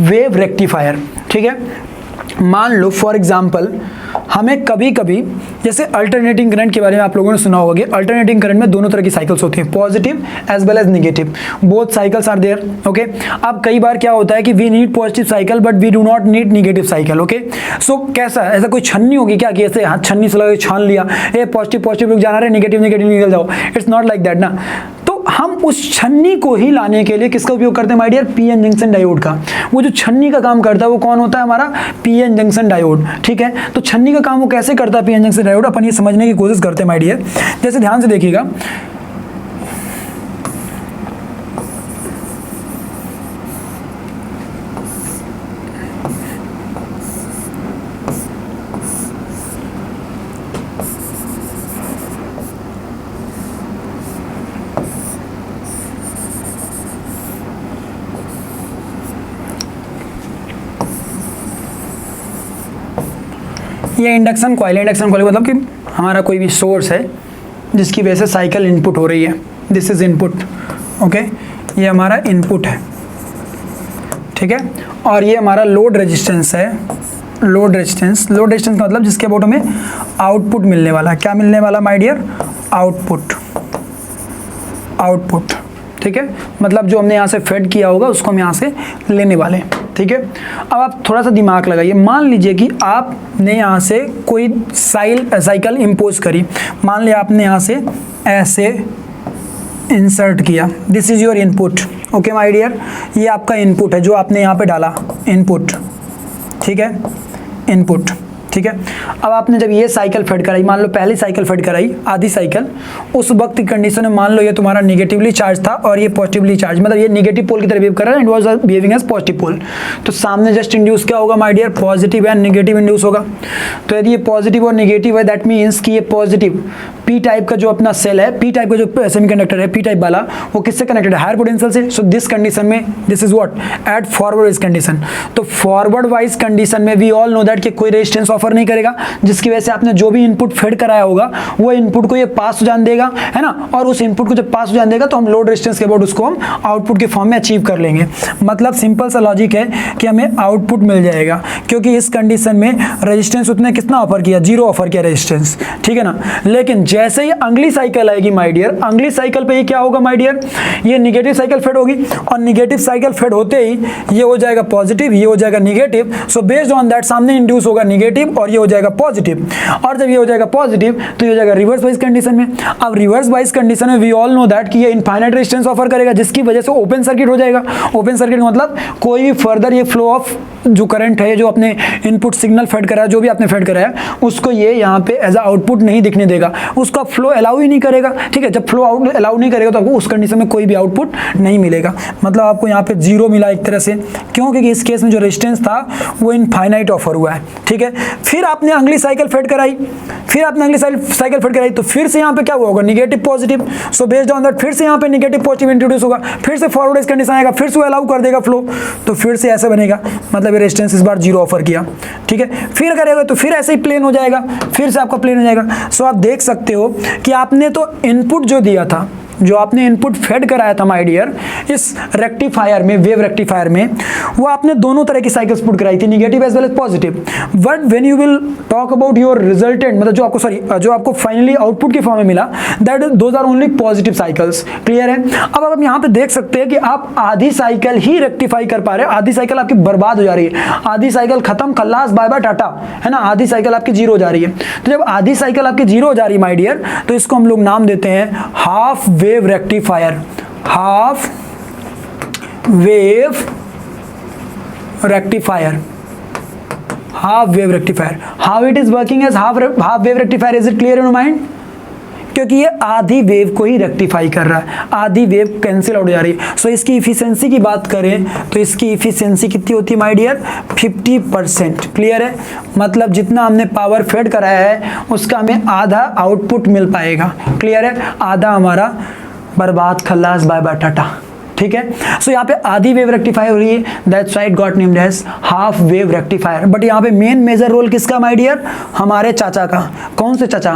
Speaker 1: वेव रेक्टिफायर। ठीक है, मान लो फॉर एग्जांपल हमें कभी कभी, जैसे अल्टरनेटिंग करंट के बारे में आप लोगों ने सुना होगा कि अल्टरनेटिंग करंट में दोनों तरह की साइकिल्स होती हैं, positive as well as negative, both cycles are there. Okay, अब कई बार क्या होता है कि we need positive cycle but we do not need negative cycle. Okay, so कैसा, ऐसा कोई छन्नी होगी क्या कि ऐसे हाथ छन्नी से लगा छान लिया, ये पॉजिटिव पॉजिटिव रुक जाना, नेगेटिव नेगेटिव निकल जाओ, इट्स नॉट लाइक दैट ना। तो हम उस छन्नी को ही लाने के लिए किसका उपयोग करते हैं my dear, PN junction diode का। वो जो छन्नी का काम करता है वो कौन होता है, हमारा पीएन जंक्शन डायोड। ठीक है, तो छन्नी का काम वो कैसे करता है पीएन जंक्शन डायोड, अपन ये समझने की कोशिश करते हैं माय डियर। जैसे ध्यान से देखिएगा, ये इंडक्शन कॉइल है। इंडक्शन कॉइल मतलब कि हमारा कोई भी सोर्स है जिसकी वजह से साइकिल इनपुट हो रही है, दिस इज इनपुट। ओके, ये हमारा इनपुट है, ठीक है, और ये हमारा लोड रेजिस्टेंस है। लोड रेजिस्टेंस का मतलब जिसके अबाउट हमें आउटपुट मिलने वाला, क्या मिलने वाला माय डियर, आउटपुट। ठीक है, मतलब जो हमने यहाँ से फेड किया होगा उसको हम यहाँ से लेने वाले हैं। ठीक है, अब आप थोड़ा सा दिमाग लगाइए, मान लीजिए कि आपने यहाँ से कोई साइकिल इम्पोज करी, मान लिया आपने यहाँ से ऐसे इंसर्ट किया, this is your input. Okay my dear, ये आपका इनपुट है जो आपने यहाँ पे डाला, इनपुट। ठीक है, इनपुट। ठीक है, अब आपने जब ये साइकिल फेड कराई, मान लो पहली साइकिल फेड कराई, आधी साइकिल, उस वक्त की कंडीशन में मान लो ये तुम्हारा नेगेटिवली चार्ज था और ये पॉजिटिवली चार्ज, मतलब ये नेगेटिव पोल की तरह बिहेव कर रहा है and was behaving as positive pole. तो सामने जस्ट इंड्यूस क्या होगा my dear, positive and negative induce होगा। तो यदि ये पॉजिटिव और नेगेटिव है, दैट मीन्स कि ये पॉजिटिव पी टाइप का जो अपना सेल है, पी टाइप का जो सेमीकंडक्टर है, पी टाइप वाला, वो किससे कनेक्टेड है, हायर पोटेंशियल से। सो दिस कंडीशन में this is what, at forward bias condition. तो फॉरवर्ड वाइज कंडीशन में वी ऑल नो दैट कि कोई रेजिस्टेंस ऑफर नहीं करेगा, जिसकी वजह से आपने जो भी इनपुट फेड कराया होगा वो इनपुट को ये पास हो जाने देगा, है ना, और उस इनपुट को जब पास हो जाने देगा तो हम लोड रेजिस्टेंस के बाद उसको हम आउटपुट के फॉर्म में अचीव कर लेंगे। मतलब सिंपल सा लॉजिक है कि हमें आउटपुट मिल जाएगा, क्योंकि इस कंडीशन में रेजिस्टेंस उसने कितना ऑफर किया, जीरो ऑफर किया रेजिस्टेंस। ठीक है ना, लेकिन जैसे ही अगली साइकिल आएगी माय डियर, अगली साइकिल पे ये क्या होगा माय डियर, ये नेगेटिव साइकिल फेड होगी, और नेगेटिव साइकिल फेड होते ही ये हो जाएगा पॉजिटिव, ये हो जाएगा negative. So based on that सामने इंड्यूस होगा नेगेटिव और ये हो जाएगा पॉजिटिव, और जब ये हो जाएगा पॉजिटिव तो ये हो जाएगा रिवर्स बाइस कंडीशन में। अब रिवर्स बाइस कंडीशन में वी ऑल नो दैट कि ये इनफाइनाइट रेजिस्टेंस ऑफर करेगा, जिसकी वजह से ओपन सर्किट हो जाएगा। ओपन सर्किट मतलब कोई भी फर्दर ये फ्लो ऑफ जो करंट है, जो अपने इनपुट सिग्नल फेड कराया, जो भी आपने फेड कराया, उसको ये यहाँ पे एज अ आउटपुट नहीं दिखने देगा, उसका फ्लो अलाउ ही नहीं करेगा। ठीक है, जब फ्लो आउट अलाउ नहीं करेगा तो आपको उस कंडीशन में कोई भी आउटपुट नहीं मिलेगा, मतलब आपको यहाँ पे जीरो मिला एक तरह से। क्यों, क्योंकि इस केस में जो रेजिस्टेंस था वो इनफाइनाइट ऑफर हुआ है। ठीक है, फिर आपने अगली साइकिल फेड कराई, साइकिल फेड कराई, तो फिर से यहाँ पे क्या हुआ होगा, negative positive. So based on that फिर से यहाँ पे नेगेटिव पॉजिटिव इंट्रोड्यूस होगा, फिर से फॉरवर्ड इस कंडीशन आएगा, फिर से अलाउ कर देगा फ्लो, तो फिर से ऐसे बनेगा, मतलब रेजिस्टेंस इस बार जीरो ऑफर किया। ठीक है, फिर करेगा तो फिर ऐसे ही प्लेन हो जाएगा, फिर से आपका प्लेन हो जाएगा। सो आप देख सकते हो कि आपने तो इनपुट जो दिया था, जो आपने इनपुट फेड कराया था माय डियर, इस रेक्टिफायर में, वेव रेक्टिफायर में, वो आपने दोनों तरह की साइकिल्स पुट कराई थी, negative as well as positive. But when you will talk about your resultant, मतलब जो आपको फाइनली आउटपुट के फॉर्म में मिला, that those are only positive cycles. Clear है। अब आप यहाँ पे देख सकते हैं कि आप आधी साइकिल ही रेक्टिफाई कर पा रहे हैं, आधी साइकिल आपकी बर्बाद हो जा रही है, आधी साइकिल खत्म, खल्लास, बाय बाय टाटा, है ना, आधी साइकिल आपकी जीरो हो जा रही है। तो जब आधी साइकिल आपकी जीरो हो जा रही है माय डियर, तो इसको हम लोग नाम देते हैं half wave rectifier. Half wave rectifier, half wave rectifier. How it is working as half wave rectifier, is it clear in your mind? क्योंकि ये आधी वेव को ही रेक्टिफाई कर रहा है, आधी वेव कैंसिल आउट हो जा रही है। सो इसकी इफिशिएंसी की बात करें तो इसकी इफिशिएंसी कितनी होती है माय डियर, 50%। क्लियर है, मतलब जितना हमने पावर फेड कराया है उसका हमें आधा आउटपुट मिल पाएगा। क्लियर है, आधा हमारा बर्बाद, खल्लास, बाय बाय टाटा। ठीक है। सो यहाँ पे आधी वेव रेक्टिफायर हो रही है, that's why it got named as half wave rectifier. But यहाँ पे मेन मेजर रोल किसका माय डियर, हमारे चाचा का। कौन से चाचा,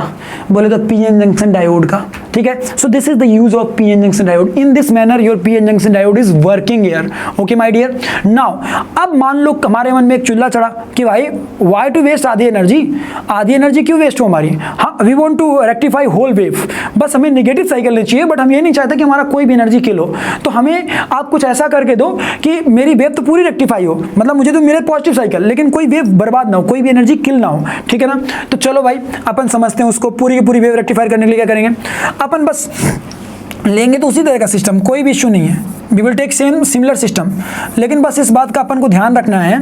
Speaker 1: बोले तो पीएन जंक्शन डायोड का, ठीक है। So this is the use of PN junction diode. In this manner your PN junction diode is working here, okay my dear. Now अब मान लो हमारे मन में एक चुल्ला चढ़ा कि भाई व्हाई टू वेस्ट आधी एनर्जी क्यों वेस्ट हो हमारी। हाँ, we want to rectify whole wave, बस हमें नेगेटिव साइकिल नहीं चाहिए, बट हम ये नहीं चाहते कि हमारा कोई भी एनर्जी किल हो। तो हमें आप कुछ ऐसा करके दो कि मेरी वेव तो पूरी रेक्टिफाई हो, मतलब मुझे तो मिले पॉजिटिव साइकिल, लेकिन कोई वेव बर्बाद ना हो, कोई भी एनर्जी किल ना हो, ठीक है ना। तो चलो भाई अपन समझते हैं उसको। पूरी की पूरी वेव रेक्टिफाई करने के लिए क्या करेंगे अपन, बस लेंगे तो उसी तरह का सिस्टम, कोई भी इशू नहीं है। We will take same similar system, लेकिन बस इस बात का अपन को ध्यान रखना है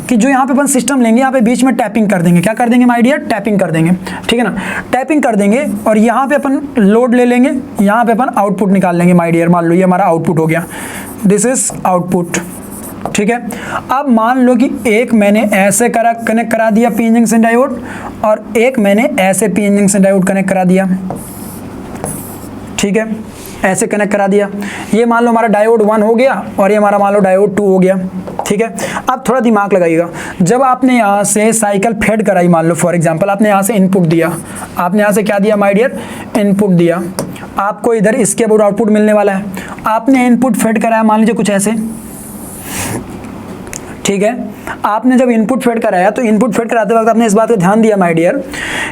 Speaker 1: कि जो यहाँ पे अपन सिस्टम लेंगे, यहाँ पे बीच में टैपिंग कर देंगे। क्या कर देंगे माय डियर, टैपिंग कर देंगे, ठीक है ना। टैपिंग कर देंगे और यहाँ पे अपन लोड ले लेंगे, यहाँ पे अपन आउटपुट निकाल लेंगे माय डियर। मान लो ये हमारा आउटपुट हो गया, दिस इज आउटपुट, ठीक है। अब मान लो कि एक मैंने ऐसे कनेक्ट करा दिया पीएन जंक्शन डायोड, और एक मैंने ऐसे पीएन जंक्शन डायोड कनेक्ट करा दिया, ठीक है, ऐसे कनेक्ट करा दिया। ये मान लो हमारा डायोड 1 हो गया और ये हमारा मान लो डायोड 2 हो गया, ठीक है। अब थोड़ा दिमाग लगाइएगा, जब आपने यहाँ से साइकिल फेड कराई, मान लो फॉर एग्जांपल आपने यहाँ से इनपुट दिया, आपने यहाँ से क्या दिया माय डियर, इनपुट दिया। आपको इधर इसके अबाउट आउटपुट मिलने वाला है। आपने इनपुट फेड कराया मान लीजिए कुछ ऐसे, ठीक है। आपने जब इनपुट फेड कराया तो इनपुट फेड कराते वक्त आपने इस बात का ध्यान दिया माय डियर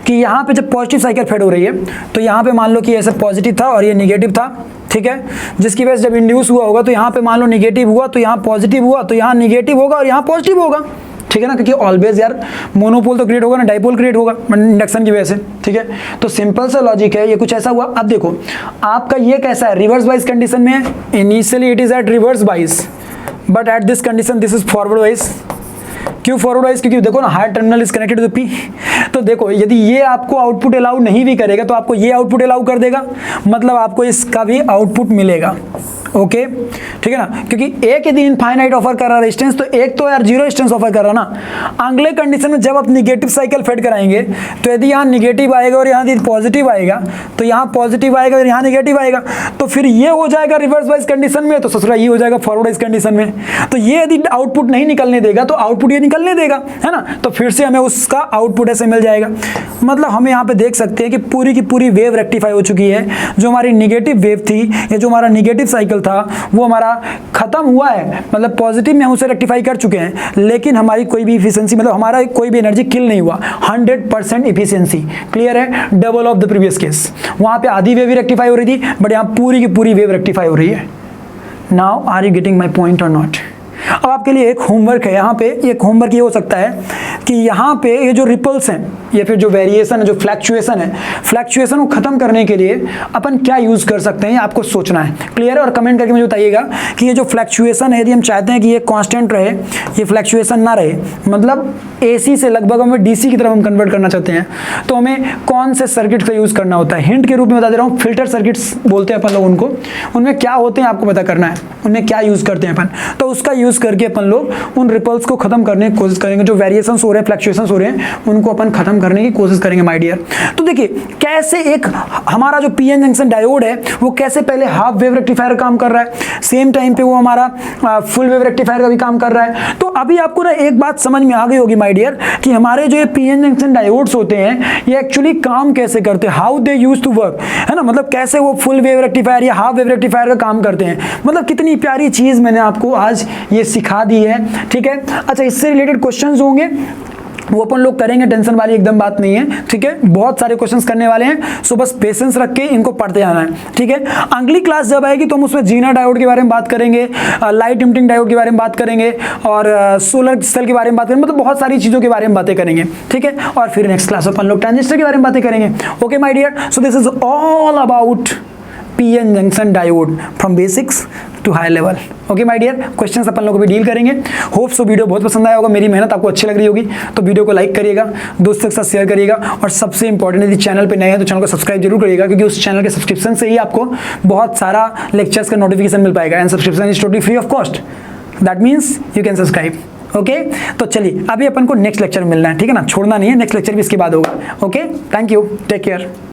Speaker 1: कि यहाँ पे जब पॉजिटिव साइकिल फेड हो रही है तो यहाँ पे मान लो कि ऐसे पॉजिटिव था और ये निगेटिव था, ठीक है। जिसकी वजह से जब इंड्यूस हुआ होगा तो यहाँ पे मान लो निगेटिव हुआ, तो यहाँ पॉजिटिव हुआ, तो यहाँ निगेटिव होगा और यहाँ पॉजिटिव होगा, ठीक है ना। क्योंकि ऑलवेज यार मोनोपोल तो क्रिएट होगा ना, डाइपोल क्रिएट होगा इंडक्शन की वजह से, ठीक है। तो सिंपल सा लॉजिक है, ये कुछ ऐसा हुआ। अब देखो आपका ये कैसा है, रिवर्स बाइस कंडीशन में, initially it is at reverse bias, but at this condition this is forward bias. क्यों फॉरवर्ड वाइज, क्योंकि देखो ना higher terminal is connected to the P. तो देखो यदि ये आपको आउटपुट अलाउ नहीं भी करेगा तो आपको ये आउटपुट अलाउ कर देगा, मतलब आपको इसका भी आउटपुट मिलेगा, ओके, ठीक है ना। क्योंकि एक यदि इनफाइनाइट ऑफर कर रहा है रेजिस्टेंस, तो एक तो यार जीरो रेजिस्टेंस ऑफर कर रहा ना। अगले कंडीशन में जब आप निगेटिव साइकिल फेड कराएंगे तो यदि यहाँ निगेटिव आएगा और यहाँ पॉजिटिव आएगा, तो यहाँ पॉजिटिव आएगा और यहाँ निगेटिव आएगा, तो फिर ये हो जाएगा रिवर्स वाइज कंडीशन में, तो ससुरा ये हो जाएगा फॉरवर्ड वाइज कंडीशन में। तो ये यदि आउटपुट नहीं निकलने देगा तो आउटपुट ये निकलने देगा, है ना। तो फिर से हमें उसका आउटपुट ऐसे मिल जाएगा। मतलब हम यहाँ पे देख सकते हैं कि पूरी की पूरी वेव रेक्टिफाई हो चुकी है। जो हमारी निगेटिव वेव थी या जो हमारा निगेटिव साइकिल था वो हमारा खत्म हुआ है, मतलब पॉजिटिव में हम उसे रेक्टिफाई कर चुके हैं, लेकिन हमारी कोई भी इफिशिएंसी, मतलब हमारा कोई भी एनर्जी किल नहीं हुआ। 100% इफिशिएंसी, क्लियर है, double of the previous case. वहां पे आधी वेव रेक्टिफाई हो रही थी, बट यहाँ पूरी की पूरी वेव रेक्टिफाई हो रही है। Now are you getting my point और नॉट। अब आपके लिए एक होमवर्क है, यहाँ पे एक होमवर्क ये हो सकता है कि यहाँ पे ये जो रिपल्स हैं या फिर जो वेरिएशन है, जो फ्लैक्चुएशन है, फ्लैक्चुएशन को खत्म करने के लिए अपन क्या यूज कर सकते हैं, ये आपको सोचना है, क्लियर है। और कमेंट करके मुझे बताइएगा कि ये जो फ्लैक्चुएशन है, यदि हम चाहते हैं कि ये कांस्टेंट रहे, ये फ्लैक्चुएशन ना रहे, मतलब एसी से लगभग हमें डीसी की तरफ हम कन्वर्ट करना चाहते हैं, तो हमें कौन से सर्किट का यूज करना होता है। हिंट के रूप में बता दे रहा हूँ, फिल्टर सर्किट्स बोलते हैं अपन लोग उनको। उनमें क्या होते हैं आपको पता करना है, उनमें क्या यूज करते हैं अपन, तो उसका यूज करके अपन लोग उन रिपल्स को खत्म करने की कोशिश करेंगे। जो वेरिएशंस हो रहे हैं, फ्लक्चुएशंस हो रहे हैं, उनको अपन खत्म करने की कोशिश करेंगे माय डियर। तो देखिए कैसे एक हमारा जो पीएन जंक्शन डायोड है वो कैसे पहले हाफ वेव रेक्टिफायर काम कर रहा है, सेम टाइम पे वो हमारा फुल वेव रेक्टिफायर का भी काम कर रहा है। तो अभी आपको ना एक बात समझ में आ गई होगी माय डियर कि हमारे जो ये पीएन जंक्शन डायोड्स होते हैं ये एक्चुअली काम कैसे करते हैं, how they use to work, है ना। मतलब कैसे वो फुल वेव रेक्टिफायर या हाफ वेव रेक्टिफायर का काम करते हैं। मतलब कितनी प्यारी चीज मैंने आपको आज ये सिखा दी है, ठीक है। अच्छा, इससे रिलेटेड क्वेश्चंस होंगे वो अपन लोग करेंगे, टेंशन वाली एकदम बात नहीं है, ठीक है। बहुत सारे क्वेश्चंस करने वाले हैं, सो बस पेशेंस रख के इनको पढ़ते जाना है, ठीक है। अगली क्लास जब आएगी तो हम उसमें जीना डायोड के बारे में बात करेंगे, लाइट इमिटिंग डायोड के बारे में बात करेंगे और सोलर सेल के बारे में बात करेंगे, मतलब बहुत सारी चीज़ों के बारे में बातें करेंगे, ठीक है। और फिर नेक्स्ट क्लास अपन लोग ट्रांजिस्टर के बारे में बातें करेंगे। Okay my dear, so this is all about PN junction diode from basics to high level. Okay my dear, questions अपन लोग भी डील करेंगे। होप सो वीडियो बहुत पसंद आया होगा, मेरी मेहनत आपको अच्छी लग रही होगी, तो वीडियो को लाइक करिएगा, दोस्तों के साथ शेयर करिएगा, और सबसे इंपॉर्टेंट यदि चैनल पे नए हैं तो चैनल को सब्सक्राइब जरूर करिएगा, क्योंकि उस चैनल के सब्सक्रिप्शन से ही आपको बहुत सारा लेक्चर्स का नोटिफिकेशन मिल पाएगा। And subscription is totally free of cost, that means you can subscribe. Okay, तो चलिए अभी अपन को नेक्स्ट लेक्चर मिलना है, ठीक है ना, छोड़ना नहीं है, नेक्स्ट लेक्चर भी इसके बाद होगा। Okay, thank you, take care.